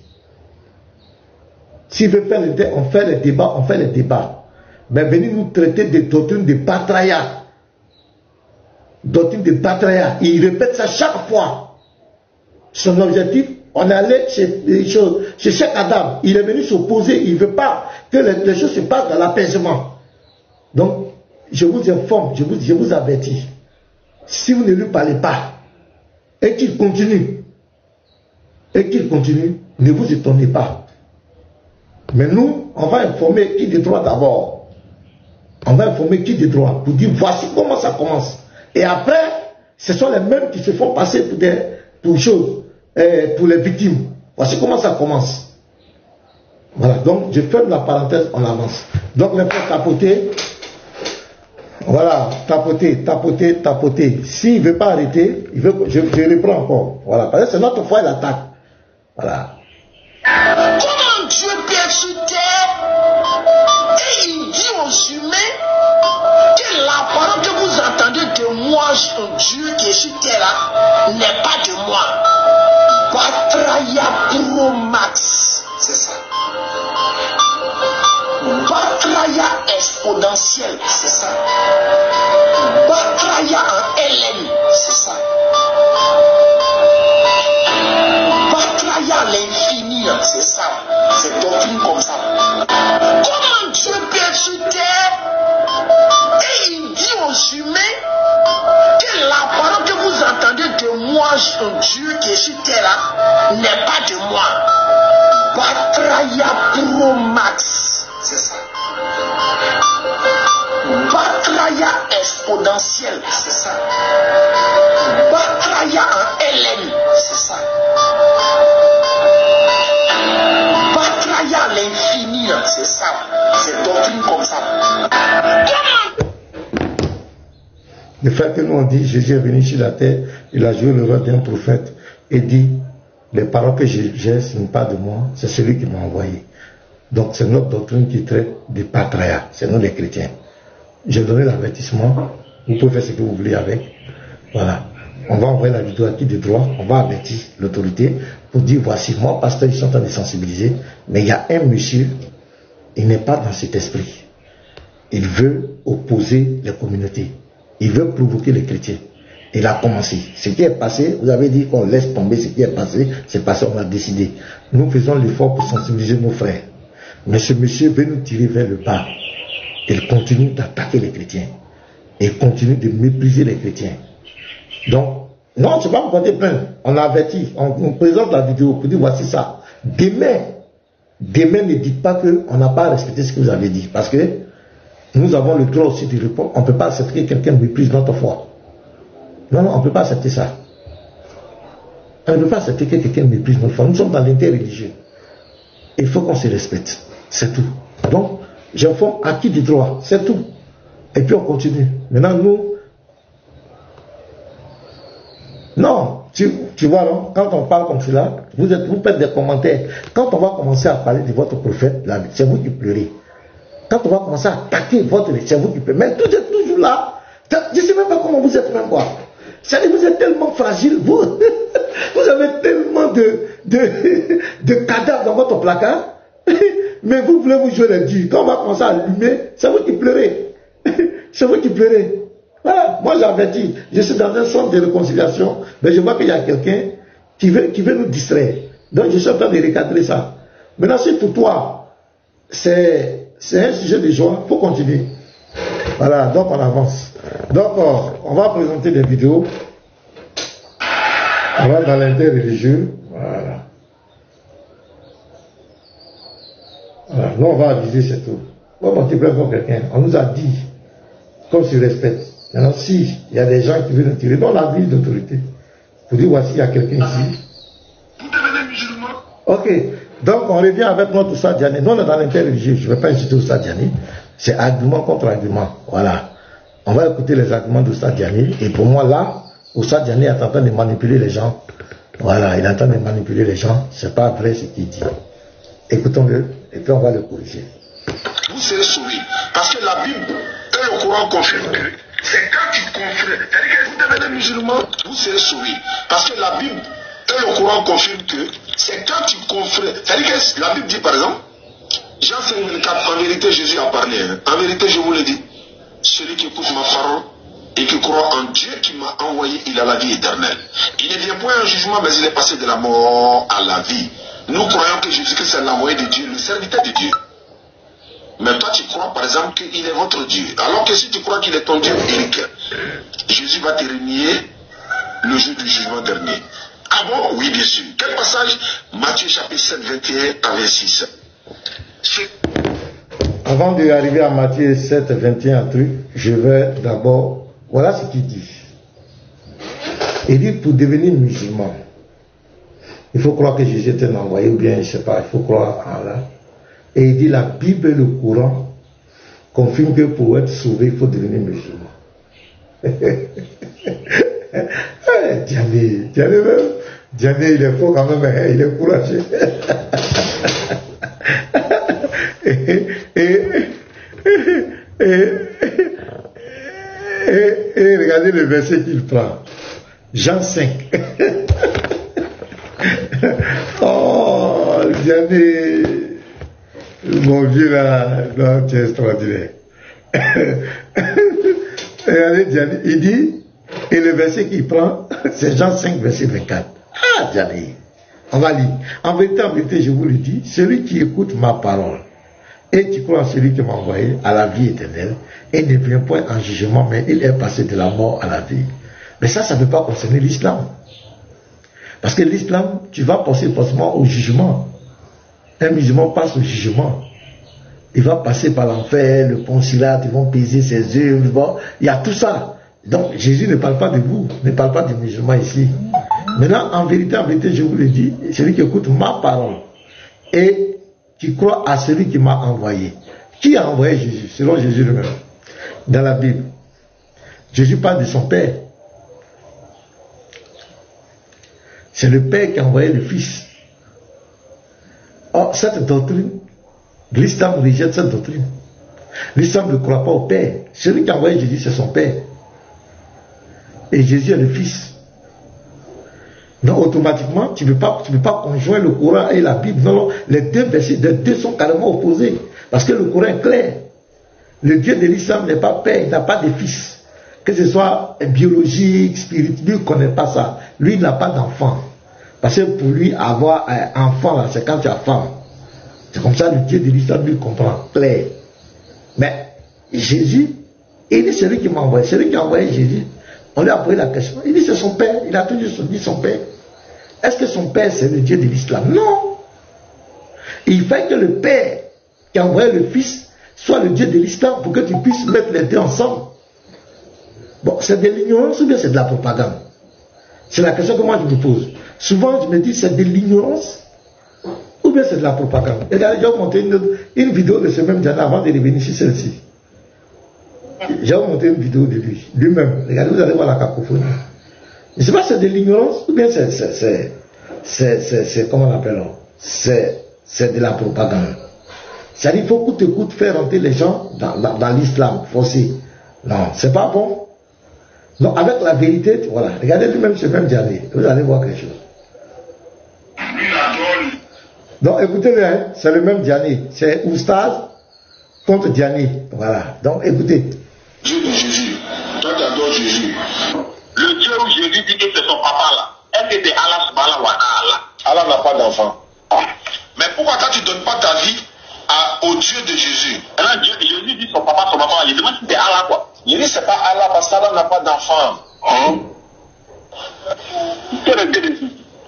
S'il veut faire les débats, on fait les débats, on fait les débats. Mais venez nous traiter des doctrines de Batraya. Doctrine de Batraya. Il répète ça chaque fois. Son objectif, on est allé chez Cheikh Adam. Il est venu s'opposer. Il ne veut pas que les choses se passent dans l'apaisement. Donc, je vous informe, je vous avertis. Si vous ne lui parlez pas, et qu'il continue, ne vous étonnez pas. Mais nous, on va informer qui de droit d'abord. On va informer qui de droit pour dire voici comment ça commence. Et après, ce sont les mêmes qui se font passer pour les victimes. Voici comment ça commence. Voilà, donc je ferme la parenthèse, on avance. Donc les frères tapoter, voilà, tapoter. S'il ne veut pas arrêter, je reprends encore. Voilà, parce que c'est notre foi, il attaque. Voilà. Comment Dieu vient sur terre et il dit aux humains que la parole que vous entendez de moi, Dieu qui est sur terre là, n'est pas de moi. Batraya Pro Max, c'est ça. Batraya exponentielle, c'est ça. Batraya en LN, c'est ça. Batraya à l'infini, c'est ça. C'est doctrine comme ça. Comment Dieu peut sur terre et il dit aux humains que la parole que vous entendez de moi, Dieu qui est sur terre là, n'est pas de moi. Batraya Pro Max, c'est ça. Batraya exponentielle, c'est ça. Batraya en LN, c'est ça. Batraya à l'infini, c'est ça. C'est doctrine comme ça. Le fait que nous on dit Jésus est venu sur la terre, il a joué le rôle d'un prophète et dit les paroles que j'ai, ce n'est pas de moi, c'est celui qui m'a envoyé. Donc c'est notre doctrine qui traite de Batraya, c'est nous les chrétiens. J'ai donné l'avertissement, vous pouvez faire ce que vous voulez avec. Voilà. On va envoyer la vidéo à qui de droit, on va avertir l'autorité pour dire voici, moi, pasteur, ils sont en train de sensibiliser, mais il y a un monsieur, il n'est pas dans cet esprit. Il veut opposer les communautés. Il veut provoquer les chrétiens. Il a commencé. Ce qui est passé, vous avez dit qu'on laisse tomber ce qui est passé, c'est passé, on a décidé. Nous faisons l'effort pour sensibiliser nos frères. Mais ce monsieur veut nous tirer vers le bas. Il continue d'attaquer les chrétiens. Il continue de mépriser les chrétiens. Donc, non, je ne vais pas me porter plainte. On a averti, on présente la vidéo pour dire voici ça. Demain, ne dites pas qu'on n'a pas respecté ce que vous avez dit. Parce que nous avons le droit aussi de répondre. On ne peut pas accepter que quelqu'un méprise notre foi. Non, on ne peut pas accepter ça. On ne peut pas accepter que quelqu'un méprise notre foi. Nous sommes dans l'interreligieux. Il faut qu'on se respecte. C'est tout. Donc, j'informe à qui du droit. C'est tout. Et puis on continue. Maintenant, nous... Non, tu vois, non, quand on parle comme cela, vous faites des commentaires. Quand on va commencer à parler de votre prophète, c'est vous qui pleurez. Quand on va commencer à attaquer votre... C'est vous qui pleurez. Mais tout est toujours là. Je ne sais même pas comment vous êtes même quoi. Vous êtes tellement fragile, vous. Vous avez tellement de cadavres dans votre placard. Mais vous voulez vous jouer les dieux. Quand on va commencer à allumer, c'est vous qui pleurez. C'est vous qui pleurez. Voilà. Moi j'avais dit, je suis dans un centre de réconciliation, mais je vois qu'il y a quelqu'un qui veut nous distraire. Donc je suis en train de recadrer ça. Maintenant, si pour toi, c'est un sujet de joie, il faut continuer. Voilà, donc on avance. Donc on va présenter des vidéos. On va dans l'interreligieux. Voilà. Voilà. Nous on va aviser, c'est tout. On va multiplier comme quelqu'un. On nous a dit, comme sur respect. Maintenant, si il y a des gens qui veulent nous tirer dans la vie d'autorité, pour dire voici, il y a quelqu'un ici. Vous devenez musulman. Ok. Donc on revient avec notre Oustaz Diané. Nous on est dans l'interreligieux. Je ne vais pas inciter Oustaz Diané. C'est argument contre argument. Voilà. On va écouter les arguments d'Oustaz Diané. Et pour moi là, Oustaz Diané est en train de manipuler les gens. Voilà, il est en train de manipuler les gens. C'est pas vrai ce qu'il dit. Écoutons-le et puis on va le corriger. Vous serez sauvés. Parce que la Bible et le Coran confirment que c'est quand tu confrères, c'est-à-dire que vous devenez musulman, vous serez sauvés. Parce que la Bible et le Coran confirment que c'est quand tu confrères, c'est-à-dire que la Bible dit par exemple, Jean 5,24, en vérité Jésus a parlé. En vérité je vous le dis, celui qui écoute ma parole et qui croit en Dieu qui m'a envoyé, il a la vie éternelle. Il ne vient point en jugement, mais il est passé de la mort à la vie. Nous croyons que Jésus-Christ est l'envoyé de Dieu, le serviteur de Dieu. Mais toi tu crois par exemple qu'il est votre Dieu. Alors que si tu crois qu'il est ton Dieu, Jésus va te renier le jour du jugement dernier. Ah bon? Oui, bien sûr. Quel passage? Matthieu chapitre 7, 21 à 26. Avant d'arriver à Matthieu 7, 21 truc, je vais d'abord... Voilà ce qu'il dit. Il dit pour devenir musulman, il faut croire que Jésus est un envoyé, ou bien, je ne sais pas, il faut croire en Allah. Et il dit la Bible et le Coran confirment que pour être sauvé, il faut devenir musulman. Diané, il est fort quand même, il est courageux. Et regardez le verset qu'il prend. Jean 5. Oh, Diané, mon vieux là, non, tu es extraordinaire. Regardez Diané, il dit, et le verset qu'il prend, c'est Jean 5, verset 24. Ah, Diané, on va lire. En vérité, je vous le dis, celui qui écoute ma parole et qui croit en celui qui m'a envoyé à la vie éternelle, et ne vient point en jugement, mais il est passé de la mort à la vie. Mais ça ne peut pas concerner l'islam. Parce que l'islam, tu vas passer forcément au jugement. Un musulman passe au jugement. Il va passer par l'enfer, le conciliat, ils vont peser ses œuvres, il y a tout ça. Donc Jésus ne parle pas de vous, ne parle pas des musulmans ici. Maintenant, en vérité, je vous le dis, celui qui écoute ma parole et qui croit à celui qui m'a envoyé. Qui a envoyé Jésus? Selon Jésus lui-même. Dans la Bible, Jésus parle de son Père. C'est le Père qui a envoyé le Fils. Or, cette doctrine, l'islam rejette cette doctrine. L'islam ne croit pas au Père. Celui qui a envoyé Jésus, c'est son Père. Et Jésus est le Fils. Donc automatiquement, tu ne peux pas conjoindre le Coran et la Bible. Non, les deux versets, les deux sont carrément opposés. Parce que le Coran est clair. Le Dieu de l'islam n'est pas père, il n'a pas de fils. Que ce soit biologique, spirituel, lui ne connaît pas ça. Lui, il n'a pas d'enfant. Parce que pour lui, avoir un enfant, c'est quand tu as femme. C'est comme ça le Dieu de l'islam lui comprend, clair. Mais Jésus, il dit celui qui m'a envoyé, celui qui a envoyé Jésus, on lui a posé la question. Il dit c'est son père, il a toujours dit son père. Est-ce que son père c'est le Dieu de l'islam? Non. Il fait que le père qui a envoyé le fils soit le Dieu de l'islam pour que tu puisses mettre les deux ensemble. Bon, c'est de l'ignorance ou bien c'est de la propagande? C'est la question que moi je me pose. Souvent, je me dis, c'est de l'ignorance ou bien c'est de la propagande? Et là, j'ai monté une vidéo de ce même Diana avant de revenir sur celle-ci. J'ai monté une vidéo de lui, lui-même. Regardez, vous allez voir la cacophonie. Je ne sais pas si c'est de l'ignorance ou bien c'est comment on appelle, c'est de la propagande. C'est-à-dire qu'il faut coûte que coûte faire rentrer les gens dans l'islam forcé. Non, c'est pas bon. Non, avec la vérité, voilà. Regardez lui-même ce même Diané, vous allez voir quelque chose. Donc écoutez-le, hein, c'est le même Diané. C'est Oustaz contre Diané. Voilà. Donc écoutez. Dieu de Jésus, toi tu adores Jésus. Le Dieu où Jésus dit que c'est son papa là, est-ce que c'est Allah subhanahu wa ta'ala? Allah n'a pas d'enfant. Mais pourquoi toi tu ne donnes pas ta vie au Dieu de Jésus? Et là, Jésus dit son papa, il demande si c'est Allah quoi. Il dit c'est pas Allah parce qu'Allah n'a pas d'enfant. Hein?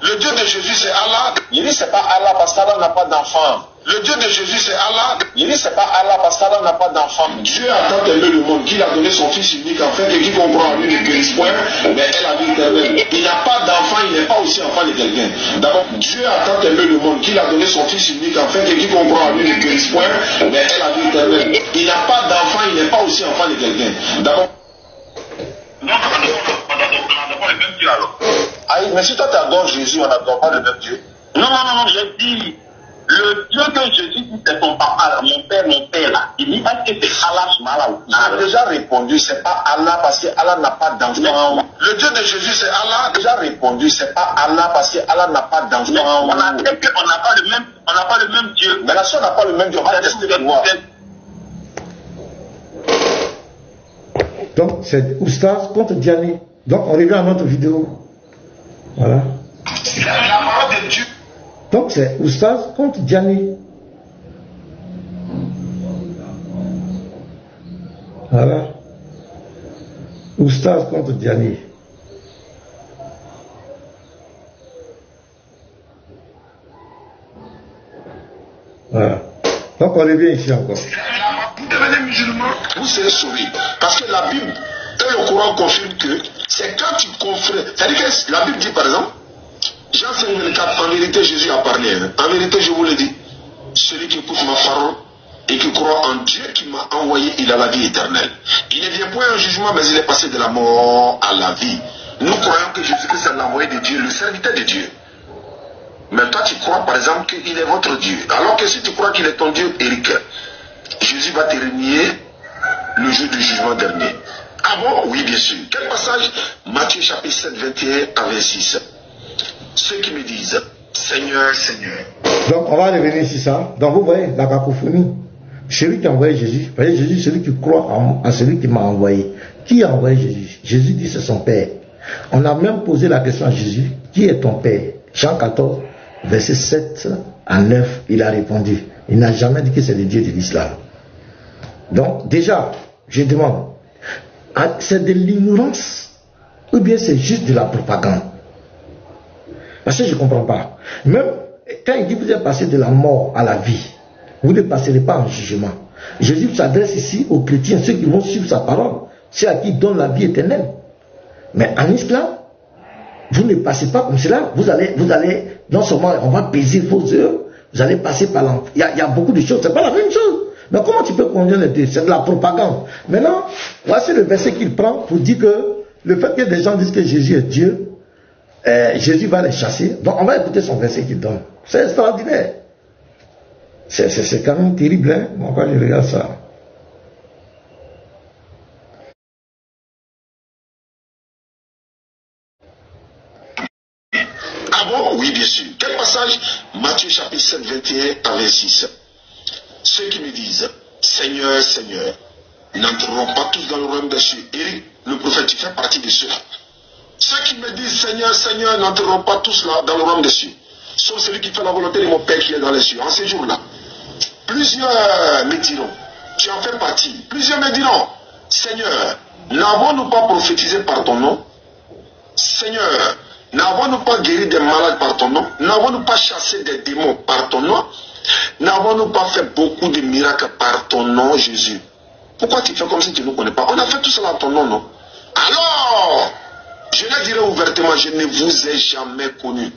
Le Dieu de Jésus c'est Allah. Il dit c'est pas Allah parce qu'Allah n'a pas d'enfant. Le Dieu de Jésus c'est Allah. Il dit c'est pas Allah parce qu'Allah n'a pas d'enfant. Dieu a tant aimé le monde qu'il a donné son fils unique afin que qui comprend en lui ne périsse point, mais elle a vie éternelle. Il n'a pas d'enfant, il n'est pas aussi enfant de quelqu'un. D'abord, Dieu a tant aimé le monde qu'il a donné son fils unique afin que qui comprend en lui ne périsse point, mais elle a vie éternelle. Il n'a pas d'enfant, il n'est pas aussi enfant de quelqu'un. D'abord. Non, on n'adore pas le même Dieu alors. Aïe, mais si toi tu adores Jésus, on n'adore pas le même Dieu. Non, j'ai dit. Le Dieu que Jésus dit c'est ton papa, mon père là. Il dit est-ce que c'est Allah subhanahu wa ta'ala? J'ai déjà répondu, c'est pas Allah parce que Allah n'a pas d'enfant. Le Dieu de Jésus c'est Allah. J'ai déjà répondu, c'est pas Allah parce que Allah n'a pas d'enfant. On a dit qu'on n'a pas le même Dieu. Mais là, si on n'a pas le même Dieu, on va tester le moi. Donc c'est Oustaz contre Diané. Donc on revient à notre vidéo. Voilà. La parole de Dieu. Donc c'est Oustaz contre Diané. Voilà. Oustaz contre Diané. Voilà. Donc on revient ici encore. Vous devenez musulman, vous serez sauvé. Parce que la Bible et le Coran confirment que c'est quand tu confrères. C'est-à-dire que la Bible dit par exemple, Jean 5,24, en vérité Jésus a parlé. Hein. En vérité je vous le dis, celui qui écoute ma parole et qui croit en Dieu qui m'a envoyé, il a la vie éternelle. Il ne vient point en jugement, mais il est passé de la mort à la vie. Nous croyons que Jésus-Christ est l'envoyé de Dieu, le serviteur de Dieu. Mais toi tu crois par exemple qu'il est votre Dieu. Alors que si tu crois qu'il est ton Dieu, Eric, Jésus va te renier le jour du jugement dernier. Ah bon? Oui, bien sûr. Quel passage? Matthieu chapitre 7, 21 à 26. Ceux qui me disent, Seigneur, Seigneur. Donc on va revenir sur ça. Donc vous voyez la cacophonie. Celui qui a envoyé Jésus, vous voyez Jésus, celui qui croit en celui qui m'a envoyé. Qui a envoyé Jésus? Jésus dit c'est son Père. On a même posé la question à Jésus, qui est ton Père? Jean 14, verset 7 à 9, il a répondu. Il n'a jamais dit que c'est le Dieu de l'islam. Donc déjà, je demande, c'est de l'ignorance ou bien c'est juste de la propagande? Parce que je ne comprends pas. Même quand il dit que vous êtes passé de la mort à la vie, vous ne passerez pas en jugement. Jésus s'adresse ici aux chrétiens, ceux qui vont suivre sa parole, ceux à qui il donne la vie éternelle. Mais en islam, vous ne passez pas comme cela. Vous allez, non seulement on va peser vos heures, vous allez passer par l'enfer. Il y a beaucoup de choses, c'est pas la même chose. Mais comment tu peux conduire les deux? C'est de la propagande. Maintenant, voici le verset qu'il prend pour dire que le fait que des gens disent que Jésus est Dieu, Jésus va les chasser. Donc on va écouter son verset qu'il donne. C'est extraordinaire. C'est quand même terrible, hein? Bon, quand je regarde ça. Ah bon? Oui, bien sûr. Quel passage? Matthieu chapitre 7, 21 à 26. Ceux qui me disent, Seigneur, Seigneur, n'entreront pas tous dans le royaume des cieux. Éric, le prophète, tu fais partie de ceux-là. Ceux qui me disent, Seigneur, Seigneur, n'entreront pas tous là dans le royaume des cieux. Sauf celui qui fait la volonté de mon Père qui est dans les cieux. En ces jours-là, plusieurs me diront, tu en fais partie. Plusieurs me diront, Seigneur, n'avons-nous pas prophétisé par ton nom? Seigneur, n'avons-nous pas guéri des malades par ton nom? N'avons-nous pas chassé des démons par ton nom? N'avons-nous pas fait beaucoup de miracles par ton nom, Jésus? Pourquoi tu fais comme si tu ne nous connais pas? On a fait tout cela à ton nom, non? Alors, je le dirai ouvertement, je ne vous ai jamais connu.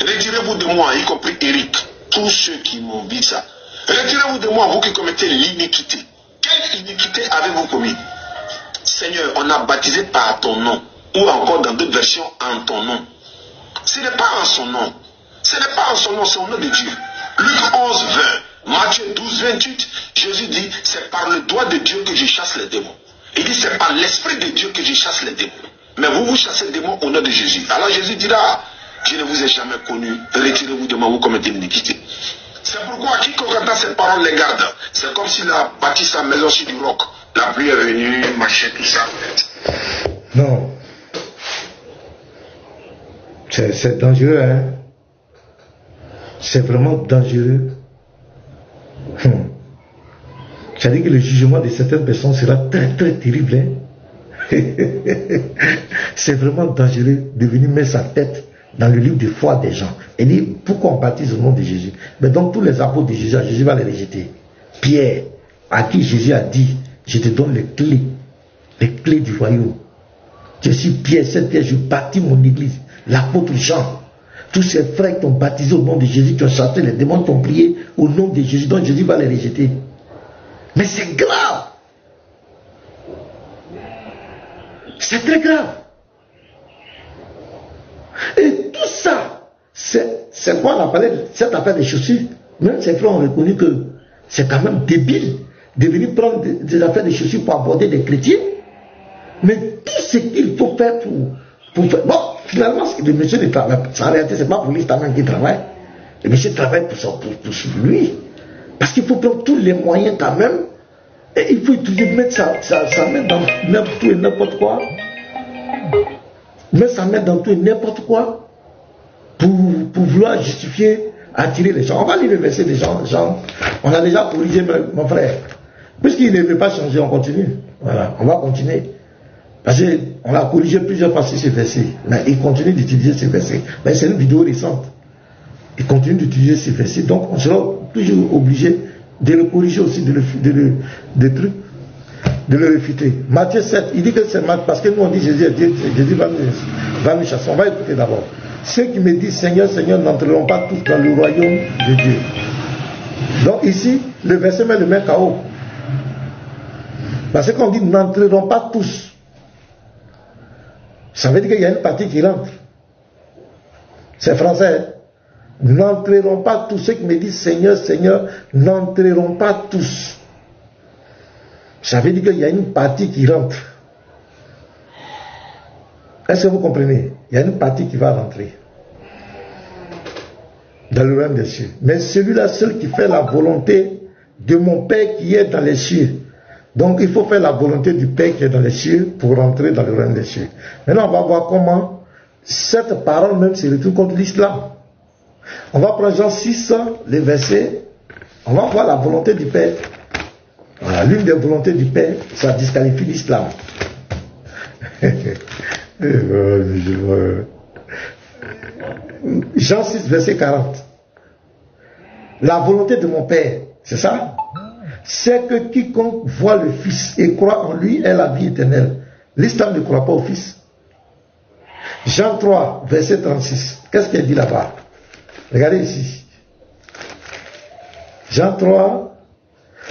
Retirez-vous de moi, y compris Eric, tous ceux qui m'ont dit ça. Retirez-vous de moi, vous qui commettez l'iniquité. Quelle iniquité avez-vous commis? Seigneur, on a baptisé par ton nom, ou encore dans d'autres versions, en ton nom. Ce n'est pas en son nom. Ce n'est pas en son nom, c'est au nom de Dieu. Luc 11, 20, Matthieu 12, 28, Jésus dit, c'est par le doigt de Dieu que je chasse les démons. Il dit, c'est par l'esprit de Dieu que je chasse les démons. Mais vous chassez les démons au nom de Jésus. Alors Jésus dira, je ne vous ai jamais connu, retirez-vous de moi, vous commettez l'iniquité. C'est pourquoi quiconque entend cette parole les garde. C'est comme s'il a bâti sa maison sur du roc. La pluie est venue, machin, tout ça. Non. C'est dangereux, hein. C'est vraiment dangereux. C'est-à-dire que le jugement de certaines personnes sera très très terrible. Hein? C'est vraiment dangereux de venir mettre sa tête dans le livre de foi des gens. Et dire pourquoi on baptise au nom de Jésus. Mais donc tous les apôtres de Jésus, Jésus va les rejeter. Pierre, à qui Jésus a dit, je te donne les clés du royaume. Je suis Pierre, cette pierre, je bâtis mon église. L'apôtre Jean, tous ces frères qui ont baptisé au nom de Jésus, qui ont chassé les démons, qui ont prié au nom de Jésus, donc Jésus va les rejeter. Mais c'est grave. C'est très grave. Et tout ça, c'est quoi on a parlé de cette affaire des chaussures. Même ces frères ont reconnu que c'est quand même débile de venir prendre des affaires des chaussures pour aborder des chrétiens. Mais tout ce qu'il faut faire pour faire... Bon, finalement, le monsieur ne travaille pas. En réalité, ce n'est pas pour lui qui travaille. Le monsieur travaille pour lui. Parce qu'il faut prendre tous les moyens quand même. Et il faut toujours mettre sa main dans tout et n'importe quoi. Mettre sa main dans tout et n'importe quoi. Pour vouloir justifier, attirer les gens. On va lire le verset des gens. On a déjà corrigé mon frère. Puisqu'il ne veut pas changer, on continue. Voilà, on va continuer. Parce qu'on l'a corrigé plusieurs fois sur ce verset. Mais il continue d'utiliser ce verset. Mais c'est une vidéo récente. Il continue d'utiliser ce verset. Donc on sera toujours obligé de le corriger aussi, de le réfuter. Matthieu 7, il dit que c'est Matthieu, parce que nous on dit Jésus va nous chasser. On va écouter d'abord. Ceux qui me disent Seigneur, Seigneur n'entreront pas tous dans le royaume de Dieu. Donc ici, le verset met le main KO. Parce qu'on dit n'entreront pas tous. Ça veut dire qu'il y a une partie qui rentre. C'est français. N'entreront pas tous. Ceux qui me disent Seigneur, Seigneur, n'entreront pas tous. Ça veut dire qu'il y a une partie qui rentre. Est-ce que vous comprenez? Il y a une partie qui va rentrer dans le royaume des cieux. Mais celui-là seul qui fait la volonté de mon Père qui est dans les cieux. Donc il faut faire la volonté du Père qui est dans les cieux pour rentrer dans le royaume des cieux. Maintenant on va voir comment cette parole même se retrouve contre l'islam. On va prendre Jean 6, les versets. On va voir la volonté du Père. Voilà, l'une des volontés du Père, ça disqualifie l'islam. Jean 6, verset 40. La volonté de mon Père, c'est ça? C'est que quiconque voit le Fils et croit en lui ait la vie éternelle. L'islam ne croit pas au Fils. Jean 3, verset 36. Qu'est-ce qu'il dit là-bas? Regardez ici. Jean 3,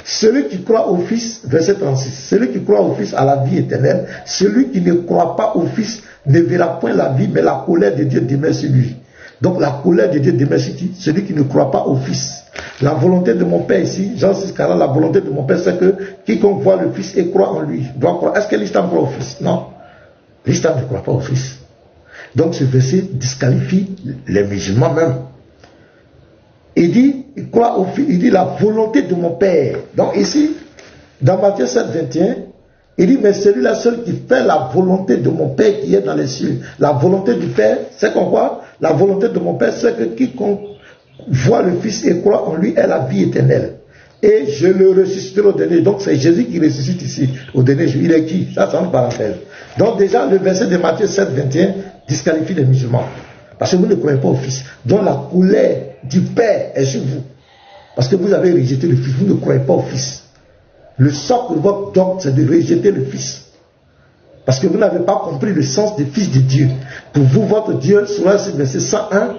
celui qui croit au Fils, verset 36. Celui qui croit au Fils a la vie éternelle. Celui qui ne croit pas au Fils ne verra point la vie, mais la colère de Dieu demeure sur lui. Donc la colère de Dieu demeure sur qui? Celui qui ne croit pas au Fils. La volonté de mon Père ici, Jean 6, 40, la volonté de mon Père, c'est que quiconque voit le Fils et croit en lui doit croire. Est-ce que l'islam croit au Fils? Non. L'islam ne croit pas au Fils. Donc ce verset disqualifie les musulmans même. Il dit, il croit au Fils, il dit la volonté de mon Père. Donc ici, dans Matthieu 7, 21, il dit, mais celui-là seul qui fait la volonté de mon Père qui est dans les cieux. La volonté du Père, c'est quoi? La volonté de mon Père, c'est que quiconque voit le Fils et croit en lui ait la vie éternelle. Et je le ressusciterai au dernier. Donc c'est Jésus qui ressuscite ici au dernier jour. Il est qui? Ça c'est une parenthèse. Donc déjà le verset de Matthieu 7, 21 disqualifie les musulmans. Parce que vous ne croyez pas au Fils. Donc la colère du Père est sur vous. Parce que vous avez rejeté le Fils. Vous ne croyez pas au Fils. Le socle de votre dogme, c'est de rejeter le Fils. Parce que vous n'avez pas compris le sens des fils de Dieu. Pour vous, votre Dieu, selon ce verset 101,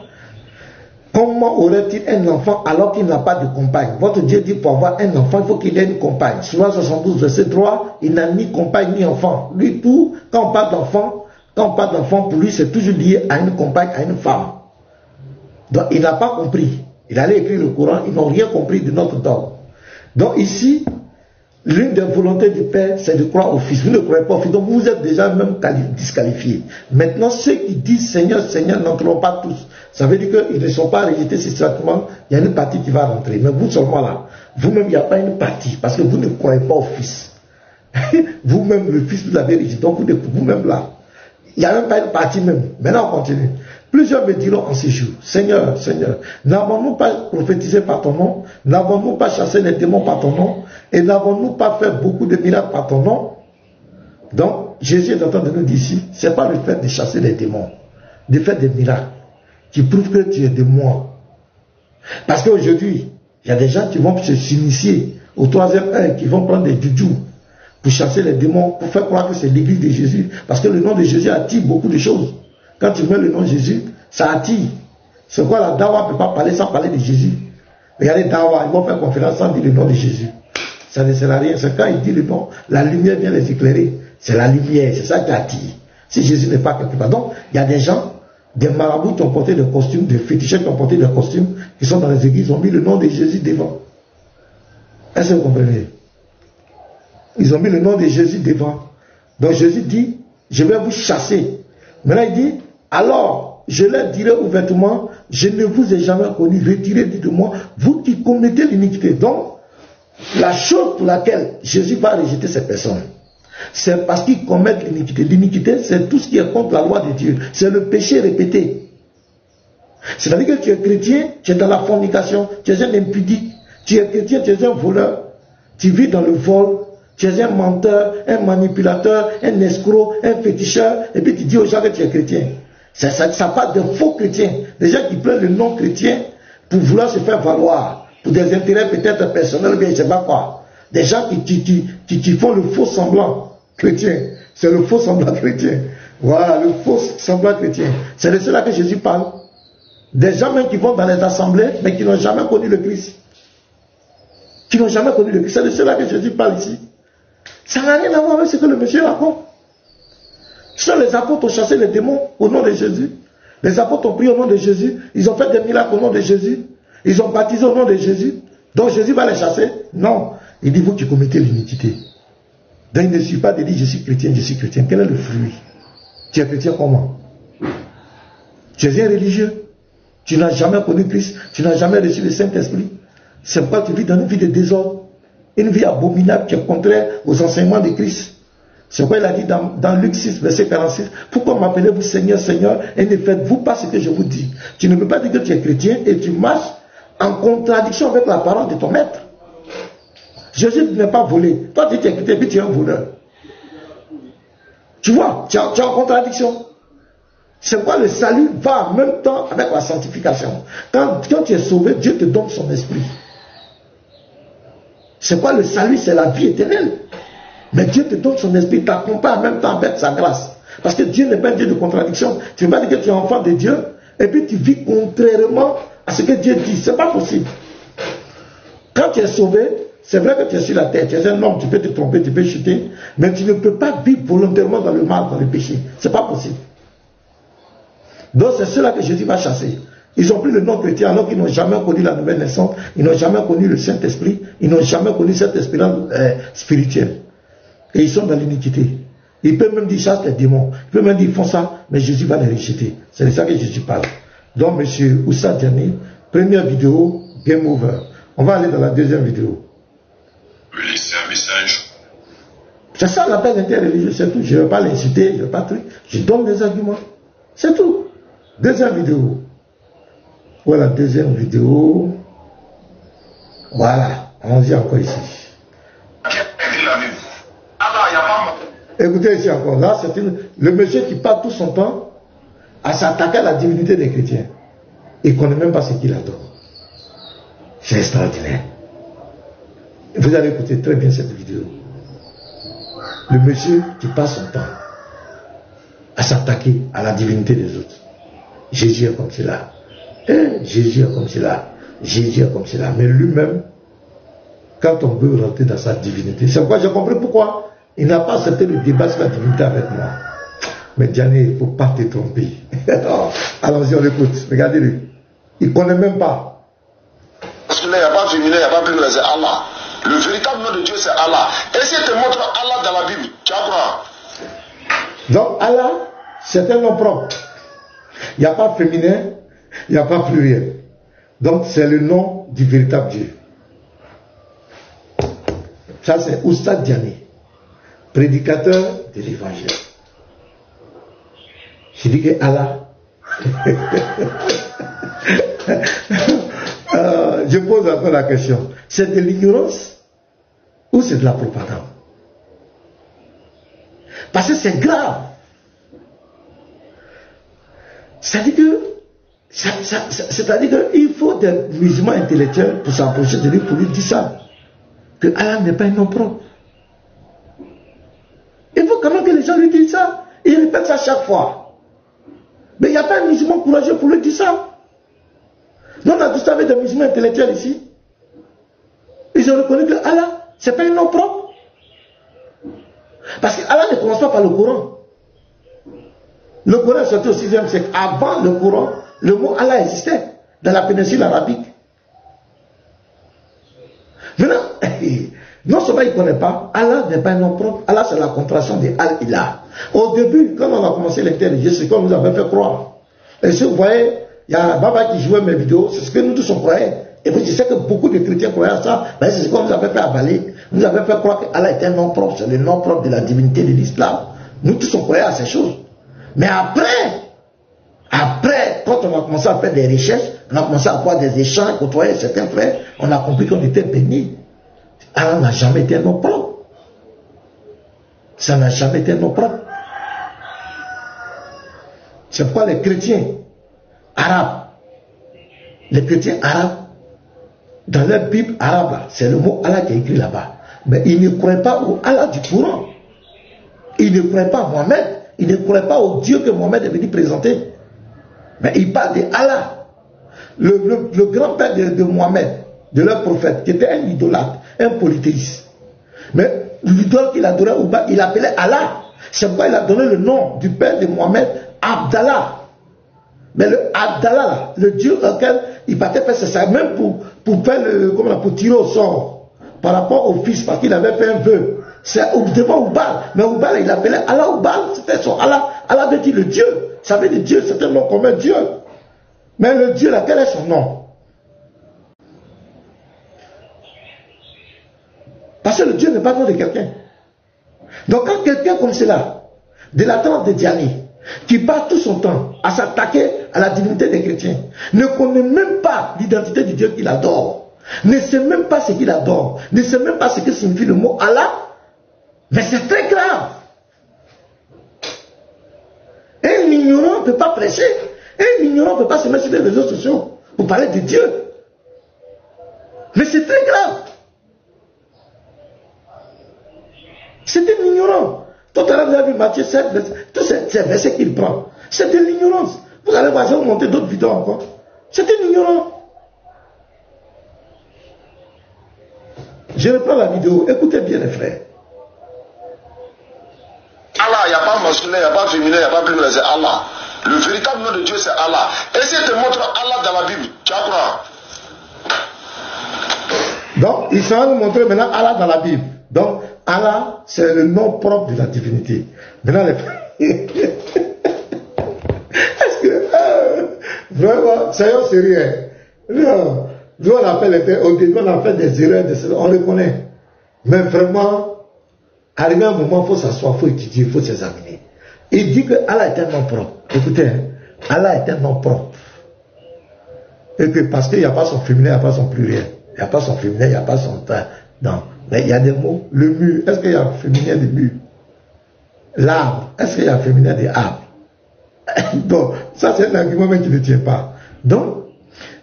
comment aurait-il un enfant alors qu'il n'a pas de compagne? Votre Dieu dit pour avoir un enfant, il faut qu'il ait une compagne. Selon 72, verset 3, il n'a ni compagne ni enfant. Lui, tout, quand on parle d'enfant, pour lui, c'est toujours lié à une compagne, à une femme. Donc, il n'a pas compris. Il allait écrire le Coran, ils n'ont rien compris de notre dogme. Donc, ici, l'une des volontés du Père, c'est de croire au Fils. Vous ne croyez pas au Fils, donc vous êtes déjà même disqualifiés. Maintenant, ceux qui disent Seigneur, Seigneur, n'entreront pas tous. Ça veut dire qu'ils ne sont pas rejetés systématiquement, il y a une partie qui va rentrer. Mais vous seulement là, vous-même, il n'y a pas une partie, parce que vous ne croyez pas au Fils. Vous-même, le Fils, vous l'avez rejeté, donc vous-même là. Il n'y a même pas une partie même. Maintenant, on continue. Plusieurs me diront en ces jours, Seigneur, Seigneur, n'avons-nous pas prophétisé par ton nom? N'avons-nous pas chassé les démons par ton nom? Et n'avons-nous pas fait beaucoup de miracles par ton nom? Donc, Jésus est en train de nous dire ici, ce n'est pas le fait de chasser les démons, de faire des miracles, qui prouvent que tu es de moi. Parce qu'aujourd'hui, il y a des gens qui vont s'initier au 3e œil, qui vont prendre des jujus pour chasser les démons, pour faire croire que c'est l'église de Jésus. Parce que le nom de Jésus attire beaucoup de choses. Quand tu mets le nom de Jésus, ça attire. C'est quoi la dawa ne peut pas parler sans parler de Jésus. Regardez dawa, ils vont faire conférence sans dire le nom de Jésus. Ça ne sert à rien. C'est quand il dit le nom, la lumière vient les éclairer. C'est la lumière, c'est ça qui attire. Si Jésus n'est pas quelque part. Donc, il y a des gens, des marabouts qui ont porté des costumes, des féticheurs qui ont porté des costumes, qui sont dans les églises, ils ont mis le nom de Jésus devant. Est-ce que vous comprenez? Ils ont mis le nom de Jésus devant. Donc Jésus dit, je vais vous chasser. Maintenant il dit, alors je leur dirai ouvertement, je ne vous ai jamais connu, retirez de moi, vous qui commettez l'iniquité. Donc, la chose pour laquelle Jésus va rejeter ces personnes, c'est parce qu'ils commettent l'iniquité. L'iniquité, c'est tout ce qui est contre la loi de Dieu. C'est le péché répété. C'est-à-dire que tu es chrétien, tu es dans la fornication, tu es un impudique, tu es chrétien, tu es un voleur, tu vis dans le vol, tu es un menteur, un manipulateur, un escroc, un féticheur, et puis tu dis aux gens que tu es chrétien. Ça parle de faux chrétiens, des gens qui prennent le nom chrétien pour vouloir se faire valoir, pour des intérêts peut-être personnels, mais je ne sais pas quoi. Des gens qui font le faux semblant chrétien. C'est le faux semblant chrétien. Voilà, le faux semblant chrétien. C'est de cela que Jésus parle. Des gens même qui vont dans les assemblées, mais qui n'ont jamais connu le Christ. Qui n'ont jamais connu le Christ. C'est de cela que Jésus parle ici. Ça n'a rien à voir avec ce que le monsieur raconte. Seuls les apôtres ont chassé les démons au nom de Jésus. Les apôtres ont prié au nom de Jésus. Ils ont fait des miracles au nom de Jésus. Ils ont baptisé au nom de Jésus. Donc Jésus va les chasser? Non. Il dit, vous qui commettez l'iniquité. Donc il ne suffit pas de dire, je suis chrétien, je suis chrétien. Quel est le fruit? Tu es chrétien comment? Tu es un religieux. Tu n'as jamais connu Christ. Tu n'as jamais reçu le Saint-Esprit. C'est pourquoi tu vis dans une vie de désordre. Une vie abominable qui est contraire aux enseignements de Christ. C'est pourquoi il a dit dans Luc 6, verset 46, pourquoi m'appelez-vous Seigneur, Seigneur, et ne faites-vous pas ce que je vous dis? Tu ne peux pas dire que tu es chrétien et tu marches en contradiction avec la parole de ton maître. Jésus ne n'est pas volé. Toi, tu es chrétien et puis tu es un voleur. Tu vois, tu es en contradiction. C'est pourquoi le salut va en même temps avec la sanctification. Quand tu es sauvé, Dieu te donne son esprit. C'est quoi le salut? C'est la vie éternelle. Mais Dieu te donne son esprit, t'accompagne en même temps avec sa grâce. Parce que Dieu n'est pas un Dieu de contradiction. Tu ne vas pas dire que tu es enfant de Dieu et puis tu vis contrairement à ce que Dieu dit. Ce n'est pas possible. Quand tu es sauvé, c'est vrai que tu es sur la terre. Tu es un homme, tu peux te tromper, tu peux chuter. Mais tu ne peux pas vivre volontairement dans le mal, dans le péché. Ce n'est pas possible. Donc c'est cela que Jésus va chasser. Ils ont pris le nom chrétien alors qu'ils n'ont jamais connu la nouvelle naissance, ils n'ont jamais connu le Saint-Esprit, ils n'ont jamais connu cette expérience spirituelle. Et ils sont dans l'iniquité. Ils peuvent même dire chasse les démons, ils peuvent même dire ils font ça, mais Jésus va les rejeter. C'est de ça que Jésus parle. Donc M. Oussa Diané, première vidéo, Game Over. On va aller dans la deuxième vidéo. Je vais laisser un message. C'est ça l'appel interreligieux, c'est tout. Je ne vais pas l'insulter, je ne vais pas truc. Je donne des arguments. C'est tout. Deuxième vidéo. Voilà, deuxième vidéo. Voilà, allons-y encore ici. Écoutez ici encore, là c'est le monsieur qui passe tout son temps à s'attaquer à la divinité des chrétiens. Il ne connaît même pas ce qu'il adore. C'est extraordinaire. Vous allez écouter très bien cette vidéo. Le monsieur qui passe son temps à s'attaquer à la divinité des autres. Jésus est comme cela. Jésus est comme cela. Jésus est comme cela. Mais lui-même, quand on veut rentrer dans sa divinité, c'est pourquoi j'ai compris pourquoi il n'a pas accepté le débat sur la divinité avec moi. Mais Diané, il ne faut pas te tromper. Allons-y, on l'écoute. Regardez-le. Il ne connaît même pas. Parce que là, il n'y a pas féminin, il n'y a pas pluriel, c'est Allah. Le véritable nom de Dieu, c'est Allah. Et si te montre Allah dans la Bible, tu apprends. Donc Allah, c'est un nom propre. Il n'y a pas féminin, il n'y a pas pluriel. Donc c'est le nom du véritable Dieu. Ça c'est Oustad Diané, prédicateur de l'évangile. Je dis que Allah, je pose encore la question, c'est de l'ignorance ou c'est de la propagande? Parce que c'est grave. C'est-à-dire qu'il faut des musulmans intellectuels pour s'approcher de lui, pour lui dire ça. Que Allah n'est pas un nom propre. Il faut quand même que les gens lui disent ça. Ils répètent ça chaque fois. Mais il n'y a pas un musulman courageux pour lui dire ça. Nous, on a tous avec des musulmans intellectuels ici. Ils ont reconnu que Allah, ce n'est pas un nom propre. Parce que Allah ne commence pas par le Coran. Le Coran est sorti au 6e siècle. Avant le Coran, le mot Allah existait dans la péninsule arabique. Maintenant, non seulement il ne connaît pas, Allah n'est pas un nom propre. Allah, c'est la contraction de Al-Ilah. Au début, quand on a commencé l'interroger, c'est ce qu'on nous avait fait croire. Et si vous voyez, il y a Baba qui jouait mes vidéos, c'est ce que nous tous on croyait. Et puis je sais que beaucoup de chrétiens croyaient à ça, mais c'est ce qu'on nous avait fait avaler. Nous nous avait fait croire que Allah était un nom propre, c'est le nom propre de la divinité de l'islam. Nous tous on croyait à ces choses. Mais après, quand on a commencé à faire des recherches, on a commencé à avoir des échanges, côtoyer certains frères, on a compris qu'on était bénis. Allah n'a jamais été un nom propre. Ça n'a jamais été un nom propre. C'est pourquoi les chrétiens arabes, dans leur Bible arabe, c'est le mot Allah qui est écrit là-bas. Mais ils ne croient pas au Allah du Coran. Ils ne croient pas à Mohamed. Ils ne croient pas au Dieu que Mohamed est venu présenter. Mais ils parlent de Allah. Le grand-père de Mohamed, de leur prophète, qui était un idolâtre, un polythéiste. Mais l'idole qu'il adorait, il l'appelait Allah. C'est pourquoi il a donné le nom du père de Mohamed, Abdallah. Mais le Abdallah, le Dieu auquel il partait faire ça, même pour faire pour tirer au sort, par rapport au fils, parce qu'il avait fait un vœu. C'est devant Oubal. Mais Oubal, il appelait Allah Oubal, c'était son Allah. Allah veut dire le Dieu. Ça veut dire Dieu, c'est un nom commun, Dieu. Mais le Dieu, là, quel est son nom? Parce que le Dieu n'est pas le nom de quelqu'un. Donc quand quelqu'un comme cela, de la tente de Diané, qui passe tout son temps à s'attaquer à la divinité des chrétiens, ne connaît même pas l'identité du Dieu qu'il adore, ne sait même pas ce qu'il adore, ne sait même pas ce que signifie le mot Allah, mais c'est très grave. Un ignorant ne peut pas prêcher, un ignorant ne peut pas se mettre sur les réseaux sociaux pour parler de Dieu. Mais c'est très grave. C'est un ignorant. Tout à l'heure, vous avez vu Matthieu 7, tous ces versets qu'il prend. C'est de l'ignorance. Vous allez voir, je vais vous montrer d'autres vidéos encore. C'est un ignorant. Je reprends la vidéo. Écoutez bien les frères. Allah, il n'y a pas masculin, il n'y a pas féminin, il n'y a pas pluriel, c'est Allah. Le véritable nom de Dieu, c'est Allah. Et si te montre Allah dans la Bible, tu apprends. Donc, il va nous montrer maintenant Allah dans la Bible. Donc, Allah, c'est le nom propre de la divinité. Maintenant, les frères. Est-ce que. Vraiment, soyons sérieux. Non. Nous, on appelle, au début, on a fait des erreurs, on le connaît. Mais vraiment, arrivé à un moment, il faut s'asseoir, il faut étudier, il faut s'examiner. Il dit que Allah est un nom propre. Écoutez, Allah est un nom propre. Et que parce qu'il n'y a pas son féminin, il n'y a pas son pluriel. Il n'y a pas son féminin, il n'y a pas son temps. Non. Mais il y a des mots. Le mur, est-ce qu'il y a un féminin de mur? L'arbre, est-ce qu'il y a un féminin de arbre? Donc, ça c'est un argument même qui ne tient pas. Donc,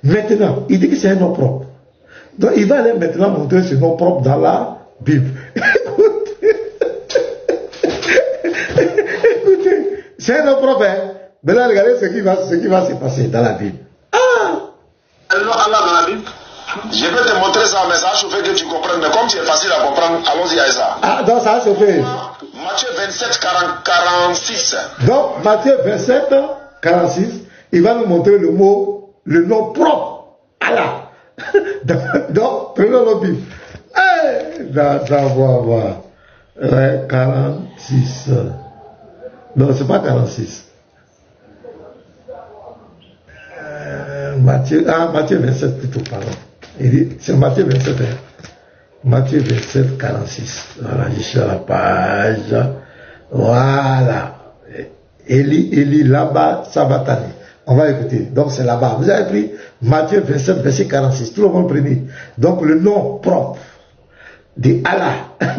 maintenant, il dit que c'est un nom propre. Donc, il va aller maintenant montrer ce nom propre dans la Bible. Écoutez, C'est un nom propre. Hein? Maintenant, regardez ce qui va se passer dans la Bible. Alors, Allah dans la Bible. Je vais te montrer ça, mais ça a chauffé que tu comprennes. Mais comme c'est facile à comprendre, allons-y à ça. Ah, donc ça a chauffé. Matthieu 27, 46. Donc, Matthieu 27, 46, il va nous montrer le nom propre. Allah. Donc, prenons nos Bibles. Voir. Ouais, 46. Non, c'est pas 46. Matthieu 27 plutôt, pardon. C'est Matthieu 27. Hein. Matthieu 27, 46. Voilà, je suis à la page. Voilà. Eli, là-bas, Sabatani. On va écouter. Donc c'est là-bas. Vous avez pris Matthieu 27, verset 46. Tout le monde prenez. Donc le nom propre de Allah,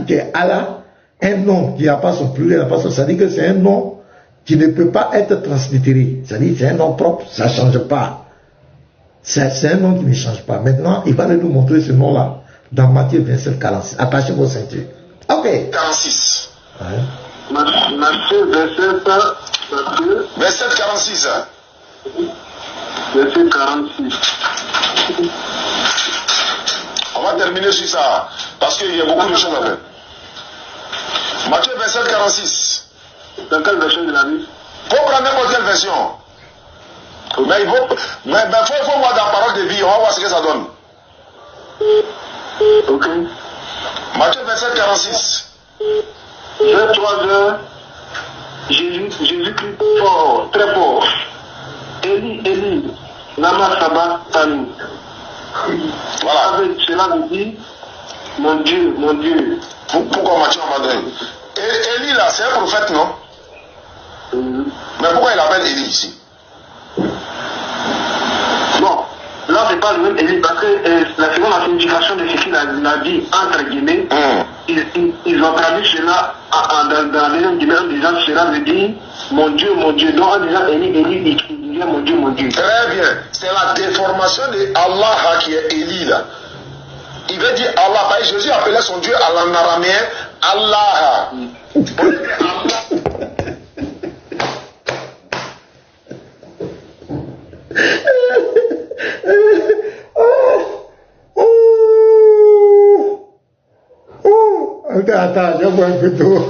qui est Allah, un nom qui n'a pas son pluriel, ça dit que c'est un nom qui ne peut pas être translittéré. Ça dit que c'est un nom propre, ça ne change pas. C'est un nom qui ne change pas. Maintenant, il va nous montrer ce nom-là dans Matthieu 27, 46. Attachez vos ceintures. Ok. 46. Ouais. Matthieu 27, 46. Verset 46. On va terminer sur ça, parce qu'il y a beaucoup de choses à faire. Matthieu 27, 46. Dans quelle version de la Bible? Il faut prendre n'importe quelle version. Mais il faut voir la parole de vie, on va voir ce que ça donne. Ok. Matthieu 27, 46. Vers 3 heures, Jésus crie fort, très fort. Eli, Eli, lama sabachthani. Voilà. Avec cela veut dire, mon Dieu, mon Dieu. Pourquoi Matthieu m'a donné? Eli là, c'est un prophète, non? Mais pourquoi il appelle Eli ici? Non, là c'est pas le même Eli, parce que la seconde signification de ce qu'il a dit, entre guillemets, ils ont traduit cela dans la deuxième guillemets en disant cela veut dire mon Dieu, donc en disant Eli, Eli, il disait mon Dieu, mon Dieu. Très bien, c'est la déformation de Allah qui est Eli là. Il veut dire Allah, parce que Jésus appelait son Dieu en araméen Allah. Attends, je vois un peu tout.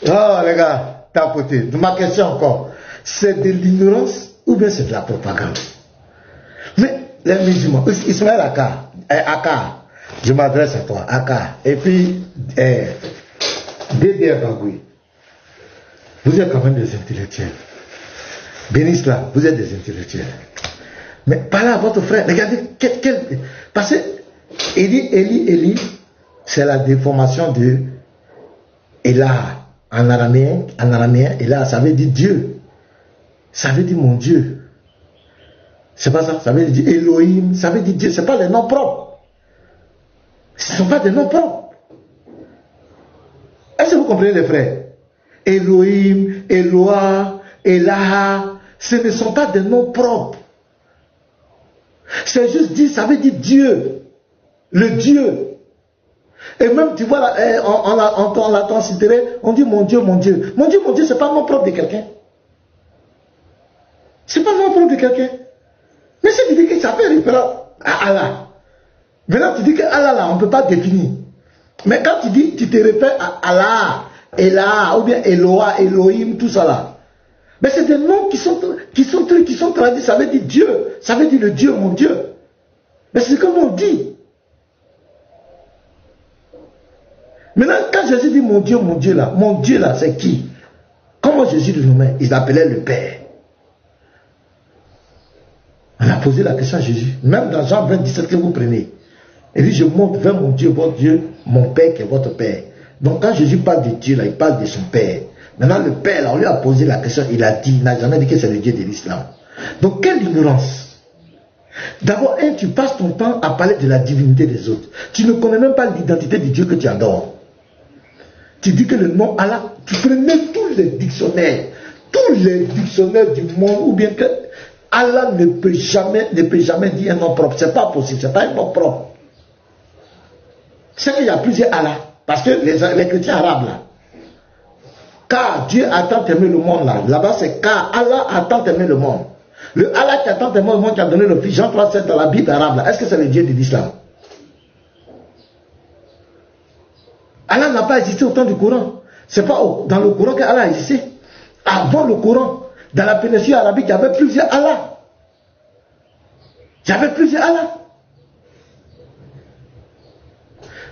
Oh les gars, tapoter. Ma question encore, c'est de l'ignorance ou bien c'est de la propagande? Mais les musulmans, Ismaël Aka, je m'adresse à toi, Aka, et puis Dédé Bagoui, vous êtes quand même des intellectuels. Bénisla, vous êtes des intellectuels. Mais parlez à votre frère, regardez, parce que Eli, c'est la déformation de Elah. En araméen, Elah, ça veut dire Dieu. Ça veut dire mon Dieu. C'est pas ça, ça veut dire Elohim, ça veut dire Dieu, c'est pas les noms propres. Ce ne sont pas des noms propres. Est-ce que vous comprenez les frères? Elohim, Eloah, Elah, ce ne sont pas des noms propres. C'est juste dit, ça veut dire Dieu. Le Dieu. Et même, tu vois, là, on l'a translittéré, on dit mon Dieu, mon Dieu. Mon Dieu, mon Dieu, c'est pas le nom propre de quelqu'un. C'est pas le nom propre de quelqu'un. Mais si tu dis que ça fait référence à Allah, maintenant tu dis que Allah, là, on ne peut pas définir. Mais quand tu dis, tu te réfères à Allah, Elah, ou bien Eloah, Elohim, tout ça là. Mais c'est des noms qui sont traduits, ça veut dire Dieu, ça veut dire le Dieu, mon Dieu. Mais c'est comme on dit. Maintenant, quand Jésus dit mon Dieu là, c'est qui? Comment Jésus le nommait? Il l'appelait le Père. On a posé la question à Jésus. Même dans Jean 20, 17 que vous prenez. Il dit, je monte vers mon Dieu, votre Dieu, mon Père qui est votre Père. Donc quand Jésus parle de Dieu, là, il parle de son Père. Maintenant, le Père, là, on lui a posé la question, il a dit, il n'a jamais dit que c'est le Dieu de l'islam. Donc, quelle ignorance! D'abord, tu passes ton temps à parler de la divinité des autres. Tu ne connais même pas l'identité du Dieu que tu adores. Tu dis que le nom Allah, tu prenais tous les dictionnaires du monde, ou bien que Allah ne peut jamais dire un nom propre. C'est pas possible, c'est pas un nom propre. C'est qu'il y a plusieurs Allah. Parce que les chrétiens arabes là, Car Dieu a tant aimé le monde là. Là-bas c'est car Allah a tant aimé le monde. Le Allah qui a tant aimé le monde qui a donné le Fils, Jean 3,7 dans la Bible arabe là. Est-ce que c'est le Dieu de l'islam? Allah n'a pas existé au temps du Coran. C'est pas dans le Coran qu'Allah a existé. Avant le Coran, dans la péninsule arabique, il y avait plusieurs Allah. Il y avait plusieurs Allah.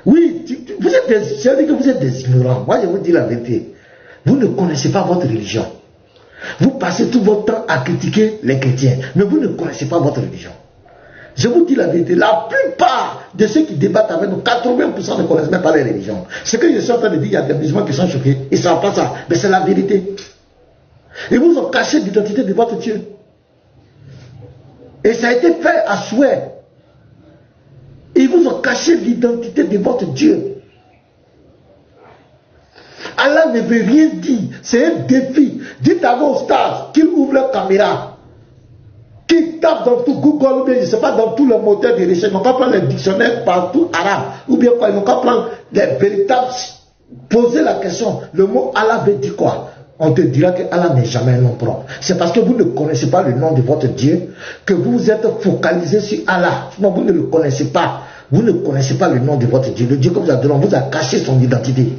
Oui, vous êtes des ignorants. Moi, je vous dis la vérité. Vous ne connaissez pas votre religion. Vous passez tout votre temps à critiquer les chrétiens, mais vous ne connaissez pas votre religion. Je vous dis la vérité, la plupart de ceux qui débattent avec nous, 80% ne connaissent même pas les religions. Ce que je suis en train de dire, il y a des musulmans qui sont choqués, ils ne savent pas ça, mais c'est la vérité. Ils vous ont caché l'identité de votre Dieu. Et ça a été fait à souhait. Ils vous ont caché l'identité de votre Dieu. Allah ne veut rien dire. C'est un défi. Dites à vos stars qu'ils ouvrent leur caméra, qu'ils tapent dans tout Google, ou bien je ne sais pas, dans tous les moteurs de recherche. Ils n'ont qu'à prendre les dictionnaires partout arabes. Ou bien quoi, ils n'ont qu'à prendre les véritables. Poser la question. Le mot Allah veut dire quoi? On te dira que Allah n'est jamais un nom propre. C'est parce que vous ne connaissez pas le nom de votre Dieu que vous vous êtes focalisé sur Allah. Sinon, vous ne le connaissez pas. Vous ne connaissez pas le nom de votre Dieu. Le Dieu que vous avez donné, on vous a caché son identité.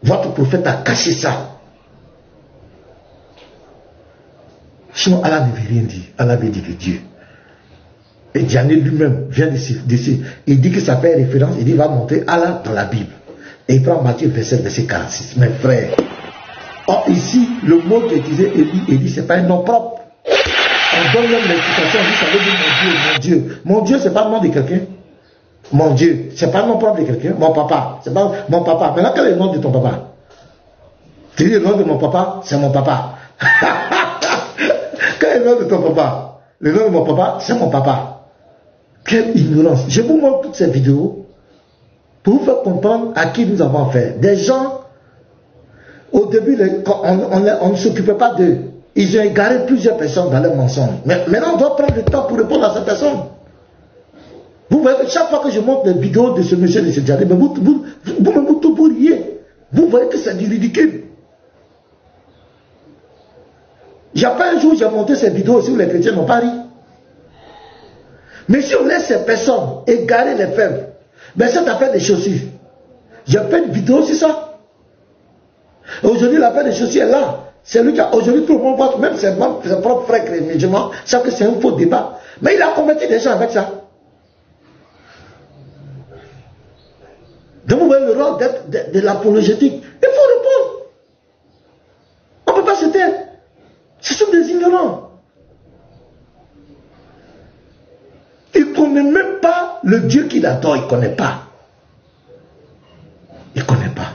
Votre prophète a caché ça. Sinon, Allah ne veut rien dire. Allah veut dire que Dieu. Et Diané lui-même vient d'ici. Il dit que ça fait référence. Il dit, il va montrer Allah dans la Bible. Et il prend Matthieu verset 46. Mes frères. Or, ici, le mot qu'utilisait Élie, ce n'est pas un nom propre. On donne même l'explication. On dit, ça veut dire mon Dieu. Mon Dieu, ce n'est pas le nom de quelqu'un. Mon Dieu, c'est pas le nom propre de quelqu'un. Mon papa, c'est pas mon papa. Maintenant, quel est le nom de ton papa? Tu dis le nom de mon papa, c'est mon papa. Quel est le nom de ton papa? Le nom de mon papa, c'est mon papa. Quelle ignorance. Je vous montre toutes ces vidéos pour vous faire comprendre à qui nous avons affaire. Des gens, au début, on ne s'occupait pas d'eux. Ils ont égaré plusieurs personnes dans leurs mensonges. Mais maintenant, on doit prendre le temps pour répondre à ces personnes. Vous voyez que chaque fois que je montre des vidéos de ce monsieur de ce Djadé, vous riez. Vous voyez que c'est du ridicule. Il n'y a pas un jour où j'ai monté ces vidéos aussi où les chrétiens n'ont pas ri. Mais si on laisse ces personnes égarer les fèves, ben cette affaire des chaussures, j'ai fait une vidéo sur ça. Aujourd'hui, l'affaire des chaussures est là. C'est lui qui a, aujourd'hui, tout le monde voit, même ses propres frères musulmans, savent que c'est un faux débat. Mais il a converti des gens avec ça. Donc vous voyez le rôle de l'apologétique. Il faut répondre. On ne peut pas se taire. Ce sont des ignorants. Ils ne connaissent même pas le Dieu qu'il adore. Il ne connaît pas. Il ne connaît pas.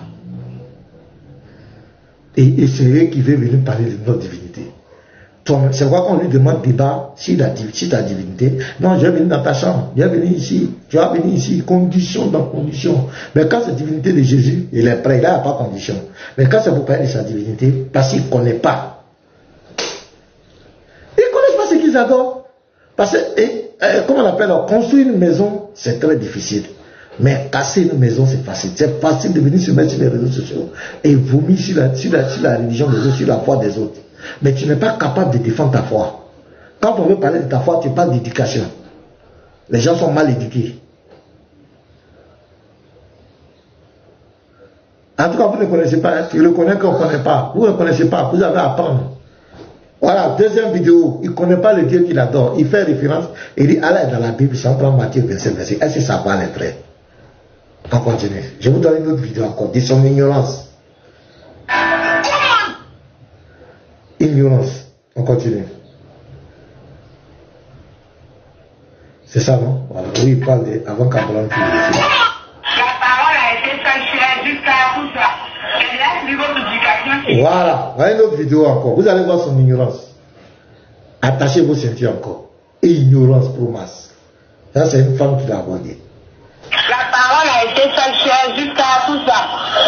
Et c'est eux qui veulent venir parler de notre divinité. C'est pourquoi on lui demande débat si ta divinité. Non, je vais venir dans ta chambre. Je vais venir ici. Tu vas venir ici. Condition dans condition. Mais quand c'est divinité de Jésus, il est prêt. Là, il n'y a pas de condition. Mais quand c'est pour parler de sa divinité, parce qu'il ne connaît pas. Ils ne connaissent pas ce qu'ils adorent. Parce que, comment on appelle, construire une maison, c'est très difficile. Mais casser une maison, c'est facile. C'est facile de venir se mettre sur les réseaux sociaux et vomir sur la religion des autres, sur la foi des autres. Mais tu n'es pas capable de défendre ta foi. Quand on veut parler de ta foi, tu parles d'éducation. Les gens sont mal éduqués. En tout cas, vous ne connaissez pas. Tu le connais qu'on ne connaît pas. Vous ne connaissez pas. Vous avez à apprendre. Voilà, deuxième vidéo. Il ne connaît pas le Dieu qu'il adore. Il fait référence. Il dit Allah est dans la Bible. Si on prend Matthieu 27 verset. Est-ce que ça va les frères? On continue. Je vous donne une autre vidéo encore. De son ignorance. Ignorance. On continue. C'est ça, non? Voilà. Oui, il parle avant qu'Abraham fût. La parole a été faite jusqu'à tout ça. Et là, c'est votre éducation. Voilà. Voilà une autre vidéo encore. Vous allez voir son ignorance. Attachez vos ceintures encore. Et ignorance pour masse. Ça, c'est une femme qui l'a abordé. La parole a été faite jusqu'à tout ça.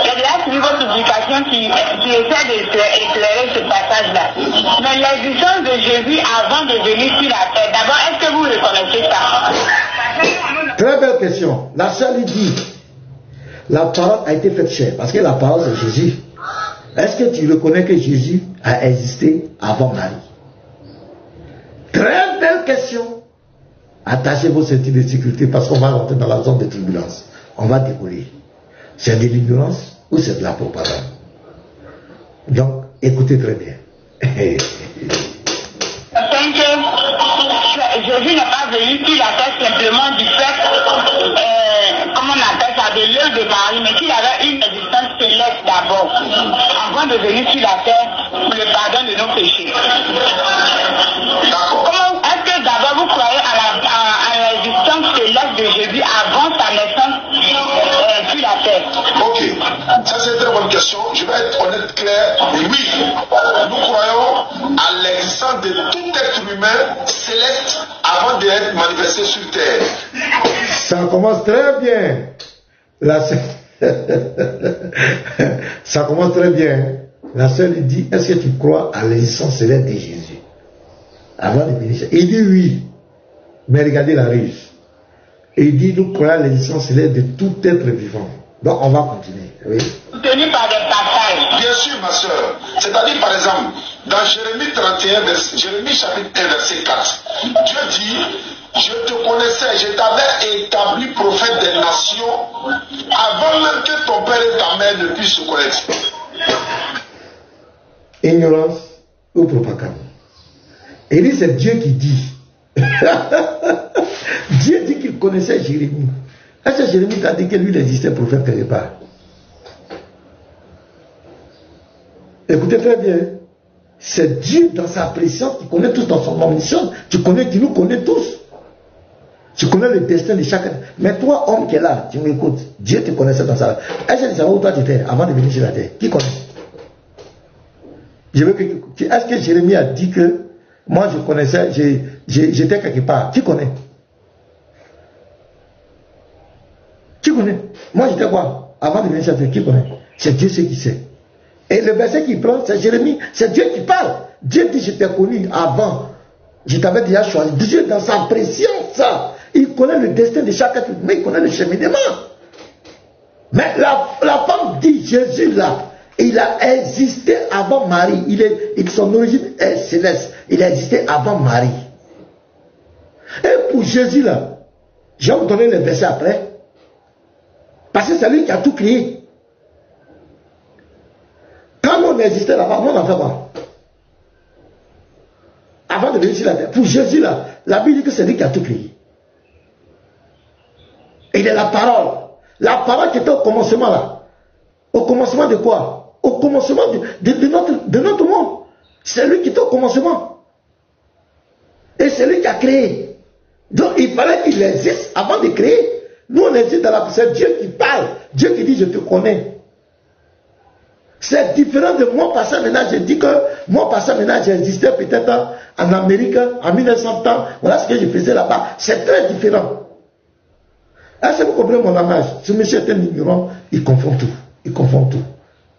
Et là, c'est votre éducation qui essaie d'éclairer ce passage-là. Mais l'existence de Jésus avant de venir sur la terre, d'abord, est-ce que vous reconnaissez ça? Très belle question. La sœur lui dit, la parole a été faite chair. Parce que la parole c'est Jésus. Est-ce que tu reconnais que Jésus a existé avant Marie? Très belle question. Attachez vos ceintures de sécurité parce qu'on va rentrer dans la zone de turbulence. On va décoller. C'est de l'ignorance ou c'est de la propagande? Donc, écoutez très bien. Jésus n'est pas venu sur la terre simplement du fait, comment on appelle ça, de l'œuvre de Marie, mais qu'il avait une existence céleste d'abord, avant de venir sur la terre pour le pardon de nos péchés. Est-ce que d'abord vous croyez à l'existence céleste de Jésus avant sa naissance sur la terre? Ok, ça c'est une très bonne question. Je vais être honnête, clair. Et oui, nous croyons à l'existence de tout être humain céleste avant d'être manifesté sur terre. Ça commence très bien. Ça commence très bien. La sœur lui dit, est-ce que tu crois à l'existence céleste de Jésus? Avant de venir. Il dit oui. Mais regardez la ruse. Il dit, nous croyons à l'existence céleste de tout être vivant. Donc on va continuer. Oui. Tenu par des passages. Bien sûr, ma soeur. C'est-à-dire, par exemple, dans Jérémie 31, Jérémie chapitre 1, verset 4, Dieu dit, je te connaissais, je t'avais établi prophète des nations avant même que ton père et ta mère ne puissent se connaître. Ignorance ou propagande? Il dit, c'est Dieu qui dit. Dieu dit qu'il connaissait Jérémie. Est-ce que Jérémie t'a dit que lui il existait prophète quelque part? Écoutez très bien. C'est Dieu dans sa présence qui connaît tous dans son omniscience. Tu nous connais tous. Tu connais le destin de chacun. Mais toi, homme qui est là, tu m'écoutes. Dieu te connaissait dans sa... Est-ce que tu savais où toi tu étais avant de venir sur la terre? Qui connaît? Est-ce que Jérémie a dit que moi je connaissais, j'étais quelque part? Qui connaît? Qui connaît? Moi j'étais quoi? Avant de venir sur la terre, qui connaît? C'est Dieu qui sait. Et le verset qu'il prend, c'est Jérémie, c'est Dieu qui parle. Dieu dit, je t'ai connu avant, je t'avais déjà choisi. Dieu dans sa préscience, il connaît le destin de chacun, mais il connaît le cheminement. Mais la femme dit, Jésus là, il a existé avant Marie, son origine est céleste, il a existé avant Marie. Et pour Jésus là, je vais vous donner le verset après, parce que c'est lui qui a tout créé. Quand on existait là-bas, on en fait quoi? Avant de venir sur la terre. Pour Jésus là, la Bible dit que c'est lui qui a tout créé. Et il est la parole. La parole qui était au commencement là. Au commencement de quoi? Au commencement de notre monde. C'est lui qui était au commencement. Et c'est lui qui a créé. Donc il fallait qu'il existe avant de créer. Nous on existe dans la... C'est Dieu qui parle. Dieu qui dit je te connais. C'est différent de moi passé maintenant, je dis que moi passé maintenant, j'existais peut-être en Amérique en 1900 ans. Voilà ce que je faisais là-bas. C'est très différent. Est-ce que vous comprenez mon langage? Ce monsieur est un ignorant, il confond tout. Il confond tout.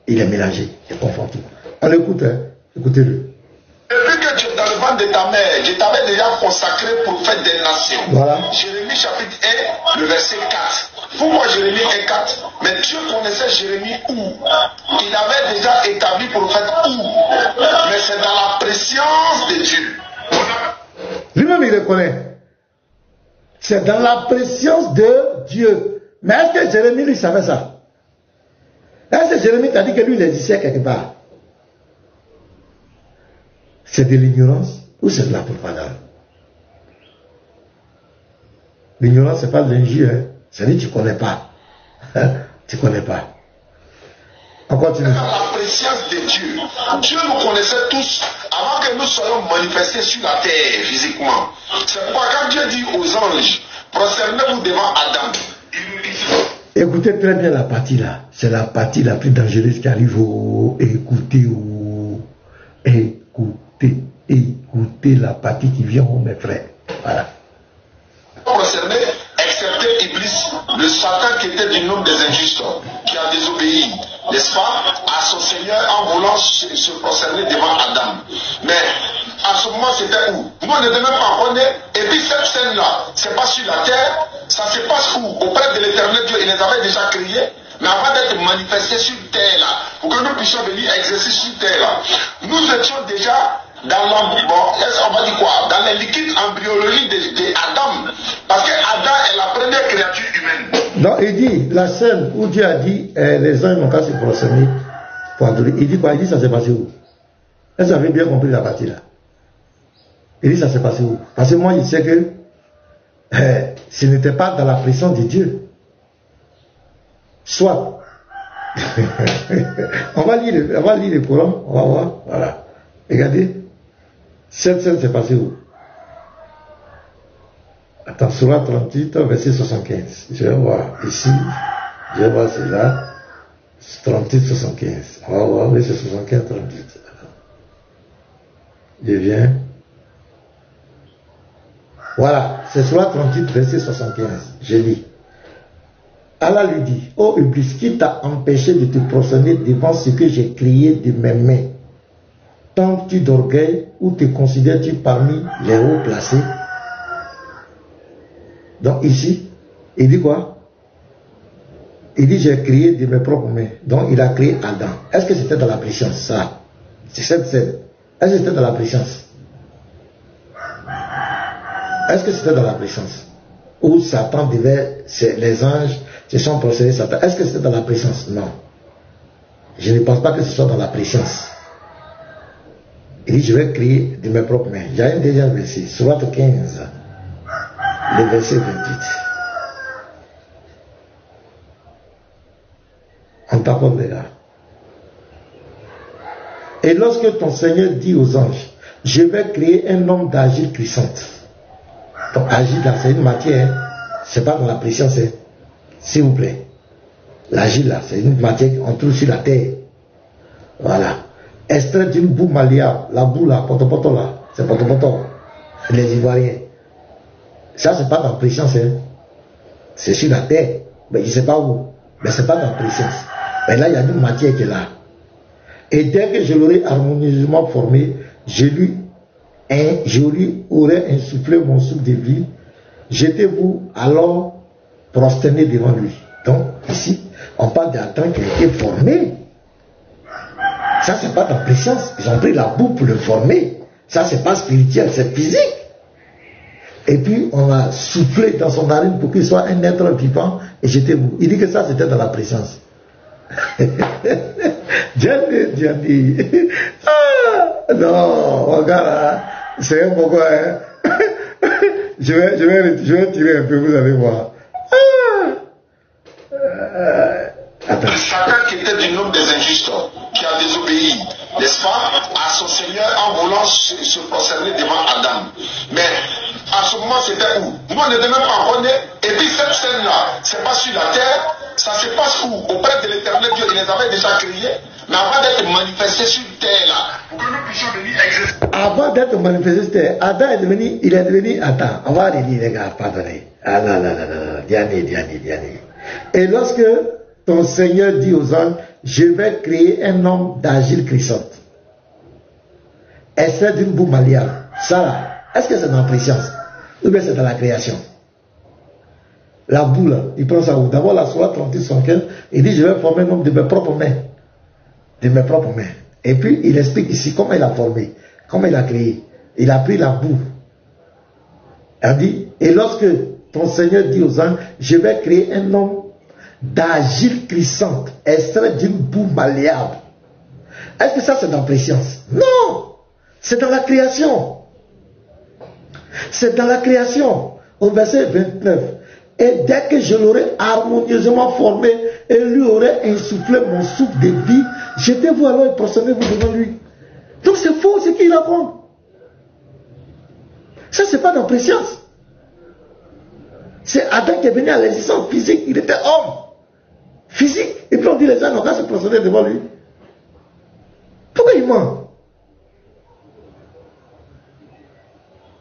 Il est mélangé, il confond tout. On l'écoute, hein? Écoutez-le. Depuis que tu es dans le ventre de ta mère, je t'avais déjà consacré prophète des nations. Voilà. Jérémie chapitre 1, le verset 4. Pourquoi Jérémie 1, 4? Mais Dieu connaissait Jérémie où? Il avait déjà établi prophète où? Mais c'est dans la préscience de Dieu. Lui-même il le connaît. C'est dans la préscience de Dieu. Mais est-ce que Jérémie lui savait ça? Est-ce que Jérémie t'a dit que lui il existait quelque part? C'est de l'ignorance ou c'est de la propagande? L'ignorance, c'est pas de l'injure. Hein? C'est-à-dire que tu ne connais pas. Tu ne connais pas. On continue. Dans la préscience de Dieu, Dieu nous connaissait tous avant que nous soyons manifestés sur la terre physiquement. C'est pourquoi quand Dieu dit aux anges, prosternez-vous devant Adam. Écoutez très bien la partie là. C'est la partie la plus dangereuse qui arrive. Écoutez. Écoutez la partie qui vient, mes frères. Voilà. Prosterné, excepté Iblis, le Satan qui était du nombre des injustes, qui a désobéi, n'est-ce pas, à son Seigneur en voulant se prosterner devant Adam. Mais à ce moment, c'était où? Nous, on n'était même pas encore nés. Et puis cette scène-là, c'est pas sur la terre, ça se passe où? Auprès de l'Éternel Dieu, il les avait déjà créés. Mais avant d'être manifesté sur terre là, pour que nous puissions venir exercer sur terre là, nous étions déjà dans on va dire quoi, dans les liquides embryologiques d'Adam. Parce que Adam est la première créature humaine. Non, il dit, la scène où Dieu a dit, les anges n'ont qu'à se prosterner pour adorer. Il dit quoi? Il dit, ça s'est passé où? Est-ce que vous avez bien compris la partie là? Il dit, ça s'est passé où? Parce que moi, je sais que ce n'était pas dans la présence de Dieu. Soit. on va lire le Coran, on va voir. Voilà. Regardez. Cette scène s'est passée où? Attends, Surah 38, verset 75. Je vais voir ici. Je vais voir cela. 38, 75. On va voir, oui, c'est 75, 38. Je viens. Voilà, c'est Surah 38, verset 75. Je lis. Allah lui dit, ô Iblis, qui t'a empêché de te prosterner devant ce que j'ai créé de mes mains? Tentes-tu d'orgueil ou te considères-tu parmi les hauts placés? Donc ici, il dit quoi? Il dit, j'ai créé de mes propres mains. Donc il a créé Adam. Est-ce que c'était dans la préscience, ça? C'est cette scène. Est-ce que c'était dans la préscience? Est-ce que c'était dans la préscience? Où Satan devait, les anges se sont procédés Satan. Est-ce que c'était dans la préscience? Non. Je ne pense pas que ce soit dans la préscience. Il dit, je vais créer de mes propres mains. Il y a un deuxième verset, Surah 15, le verset 28. On t'apporte les gars. Et lorsque ton Seigneur dit aux anges, je vais créer un homme d'argile cuissante. Donc argile, c'est une matière, c'est pas dans la pression, c'est, s'il vous plaît. L'argile là, c'est une matière qu'on trouve sur la terre. Voilà. Extrait d'une boue malléable, la boue là, poto là, c'est poto, les Ivoiriens. Ça, c'est pas dans la pression, c'est sur la terre. Mais je sais pas où. Mais c'est pas dans la pression. Mais là, il y a une matière qui est là. Et dès que je l'aurai harmonieusement formé, je lui aurai insufflé mon souffle de vie. J'étais-vous alors prosterné devant lui. Donc, ici, on parle d'Adam qui a été formé. Ça, c'est pas dans la préscience. Ils ont pris la boue pour le former. Ça, c'est pas spirituel, c'est physique. Et puis, on a soufflé dans son narine pour qu'il soit un être vivant. Et j'étais-vous. Il dit que ça, c'était dans la préscience. Dieu dit. Ah, non, regarde là. C'est un bon gars, hein. je vais tirer un peu, vous allez voir. Attends. Satan qui était du nombre des injustes, qui a désobéi, n'est-ce pas, à son Seigneur en voulant se prosterner devant Adam. Mais à ce moment, c'était où? Nous, on n'était même pas encore nés. Et puis cette scène-là, c'est pas sur la terre, ça se passe où? Auprès de l'Éternel Dieu, il les avait déjà créés. Mais avant d'être manifesté sur terre, là, pour que nous puissions venir exercer. Avant d'être manifesté sur terre, Adam est devenu, attends, on va relire les gars, pardonnez. Ah là là là là, Diane. Et lorsque ton Seigneur dit aux anges, je vais créer un homme d'argile cuissante, extrait d'une boue malléable. Ça là, est-ce que c'est dans la préscience? Ou bien c'est dans la création? La boue là, il prend ça où? D'abord la Surah 38, 75, il dit, je vais former un homme de mes propres mains. De mes propres mains. Et puis il explique ici comment il a formé, comment il a créé. Il a pris la boue. Il dit, et lorsque ton Seigneur dit aux anges, je vais créer un homme d'argile cuissante, extrait d'une boue malléable. Est-ce que ça c'est dans la préscience? Non, c'est dans la création. C'est dans la création. Au verset 29. Et dès que je l'aurai harmonieusement formé et lui aurai insufflé mon souffle de vie, jetez-vous alors et prosternez-vous devant lui. Donc c'est faux ce qu'il raconte. Ça c'est pas dans la préscience. C'est Adam qui est venu à l'existence physique. Il était homme. Physique. Et puis on dit les gens n'ont qu'à se prosterner devant lui. Pourquoi il ment?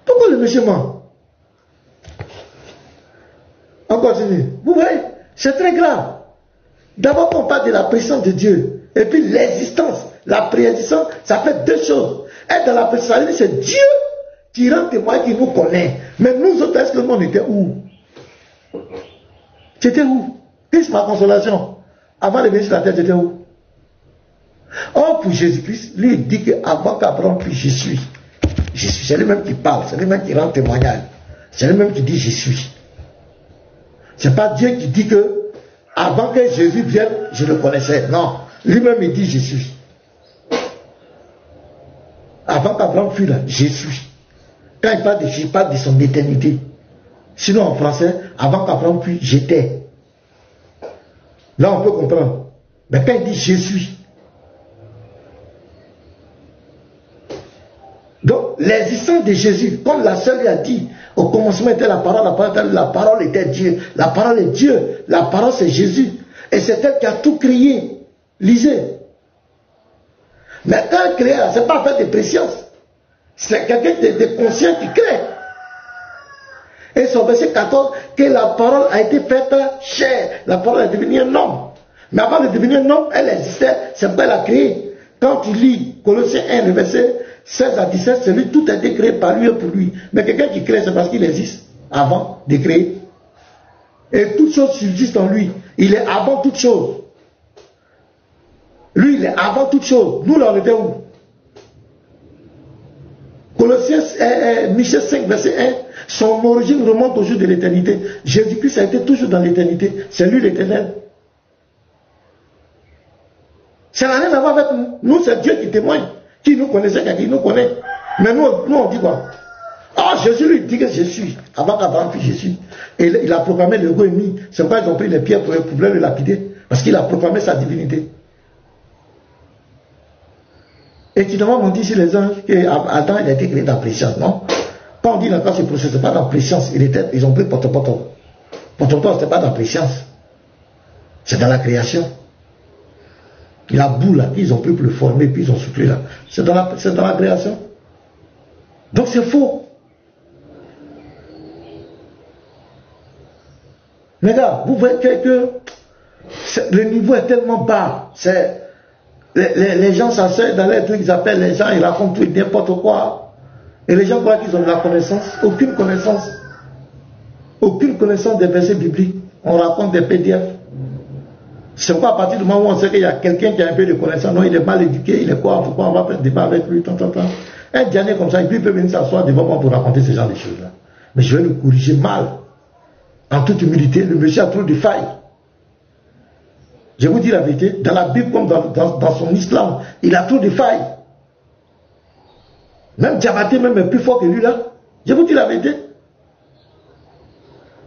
Pourquoi le monsieur ment? On continue. Vous voyez, c'est très grave. D'abord, on parle de la présence de Dieu. Et puis l'existence, la préexistence, ça fait deux choses. Être dans la présence, c'est Dieu qui rend témoin, qui nous connaît. Mais nous autres, est-ce que nous on était où? Tu étais où? Qu'est-ce que ma consolation? Avant de venir sur la terre, j'étais où? Or, pour Jésus-Christ, lui, il dit qu'avant qu'Abraham puisse, je suis. Je suis. C'est lui-même qui parle, c'est lui-même qui rend témoignage. C'est lui-même qui dit je suis. C'est pas Dieu qui dit que avant que Jésus vienne, je le connaissais. Non. Lui-même, il dit je suis. Avant qu'Abraham fût là, je suis. Quand il parle de Jésus, il parle de son éternité. Sinon, en français, avant qu'Abraham fût, j'étais. Là, on peut comprendre. Mais quand il dit je suis. Donc, l'existence de Jésus, comme la sœur lui a dit, au commencement était la parole était Dieu. La parole est Dieu. La parole c'est Jésus. Et c'est elle qui a tout créé. Lisez. Mais quand elle crée, ce n'est pas fait de préscience. C'est quelqu'un de conscient qui crée. Et c'est au verset 14 que la parole a été faite chair. La parole est devenue un homme. Mais avant de devenir un homme, elle existait. C'est pourquoi elle a créé. Quand tu lis Colossiens 1, le verset 16 à 17, c'est lui, tout a été créé par lui et pour lui. Mais quelqu'un qui crée, c'est parce qu'il existe avant de créer. Et toute chose subsiste en lui. Il est avant toute chose. Lui, il est avant toute chose. Nous, là, on était où? Colossiens, Michée 5, verset 1. Son origine remonte au jour de l'éternité. Jésus-Christ a été toujours dans l'éternité. C'est lui l'éternel. Ça n'a rien à voir avec nous. Nous, c'est Dieu qui témoigne. Qui nous connaissait, qui nous connaît. Mais nous on dit quoi? Ah, Jésus lui dit que je suis. Avant qu'Abraham fût, je suis. Et il a proclamé le ennemi. C'est pourquoi ils ont pris les pierres pour le lapider. Parce qu'il a proclamé sa divinité. Et finalement, on dit sur les anges qu'Adam il a été créé dans la préscience, non? Quand on dit dans ce processus, ce n'est pas dans la préscience. Ils ont pris potopoto. Potopoto, ce n'est pas dans la préscience. C'est dans la création. La boue là, ils ont pris pour le former, puis ils ont soufflé là. C'est dans la création. Donc c'est faux. Les gars, vous voyez que le niveau est tellement bas. Les gens s'asseyent dans les trucs, ils appellent les gens, ils racontent tout et n'importe quoi. Et les gens croient qu'ils ont de la connaissance. Aucune connaissance. Aucune connaissance des versets bibliques. On raconte des PDF. C'est pas à partir du moment où on sait qu'il y a quelqu'un qui a un peu de connaissance. Non, il est mal éduqué, il est quoi? Pourquoi on va faire un débat avec lui? Un dernier comme ça, il peut venir s'asseoir devant moi pour raconter ce genre de choses-là. Mais je vais le corriger mal. En toute humilité, le monsieur a trop de failles. Je vous dis la vérité, dans la Bible comme dans son islam, il a trop de failles. Même Diabaté même est plus fort que lui là. Je vous dis la vérité.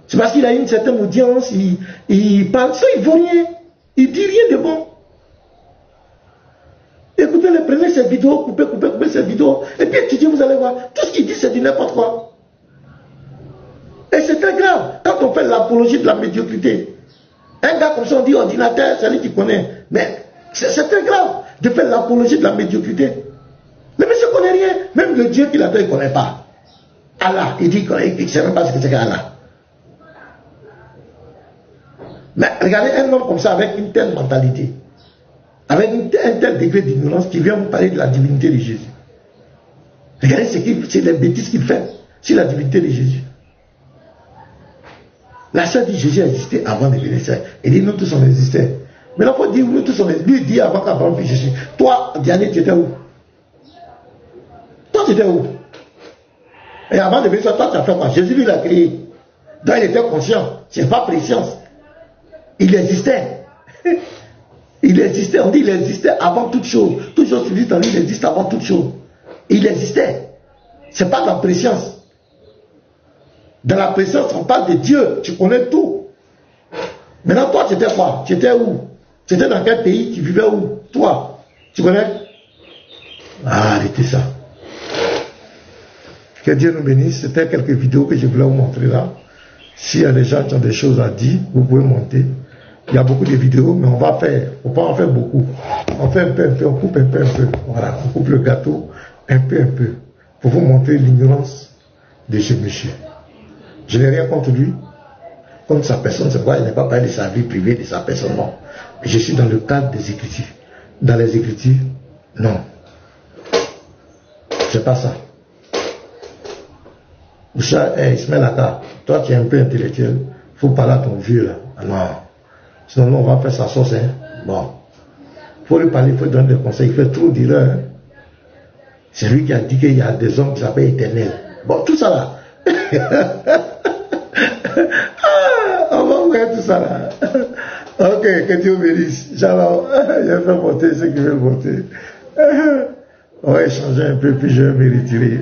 C'est parce qu'il a une certaine audience, il parle, ça il ne vaut rien. Il dit rien de bon. Écoutez-le, prenez ces vidéos, coupez ces vidéos, et puis étudiez, vous allez voir. Tout ce qu'il dit, c'est du n'importe quoi. Et c'est très grave, quand on fait l'apologie de la médiocrité. Un gars comme ça, on dit ordinateur, c'est lui qui connaît. Mais c'est très grave de faire l'apologie de la médiocrité. Le monsieur ne connaît rien. Même le Dieu qu'il adore, il ne connaît pas. Allah, il dit qu'il ne sait même pas ce que c'est qu'Allah. Mais regardez un homme comme ça, avec une telle mentalité, avec un tel degré d'ignorance, qui vient vous parler de la divinité de Jésus. Regardez c'est les bêtises qu'il fait sur la divinité de Jésus. La sœur dit Jésus existait avant de venir. Il dit nous tous on existait. Mais là, il faut dire nous tous on existait. Lui dit avant qu'Abraham fût Jésus. Toi, Diane, tu étais où? Toi, tu étais où? Et avant de venir, toi, tu as fait quoi? Jésus lui l'a créé. Donc il était conscient. Ce n'est pas préscience. Il existait. Il existait. On dit il existait avant toute chose. Toute chose subsiste en lui, il existe avant toute chose. Il existait. Ce n'est pas dans la préscience. Dans la présence, on parle de Dieu, tu connais tout. Maintenant, toi, tu étais quoi? Tu étais où? Tu étais dans quel pays? Tu vivais où? Toi, tu connais? Ah, arrêtez ça. Que Dieu nous bénisse. C'était quelques vidéos que je voulais vous montrer là. S'il y a des gens qui ont des choses à dire, vous pouvez monter. Il y a beaucoup de vidéos, mais on va faire. On ne peut pas en faire beaucoup. On fait un peu, on coupe un peu. Voilà, on coupe le gâteau un peu. Pour vous montrer l'ignorance de ce monsieur. Je n'ai rien contre lui, contre sa personne, c'est pourquoi il n'est pas parlé de sa vie privée, de sa personne, non. Je suis dans le cadre des Écritures. Dans les Écritures, non. C'est pas ça. Ismaël Aka, toi tu es un peu intellectuel, il faut parler à ton vieux là. Non. Sinon, on va faire sa sauce, hein. Bon. Il faut lui parler, il faut lui donner des conseils, il fait trop d'erreurs. Hein. C'est lui qui a dit qu'il y a des hommes qui s'appellent éternels. Bon, tout ça là. On va voir tout ça là. Ok, que Dieu bénisse. Shalom. Je vais monter ceux qui veulent monter. On va échanger un peu, puis je vais me retirer.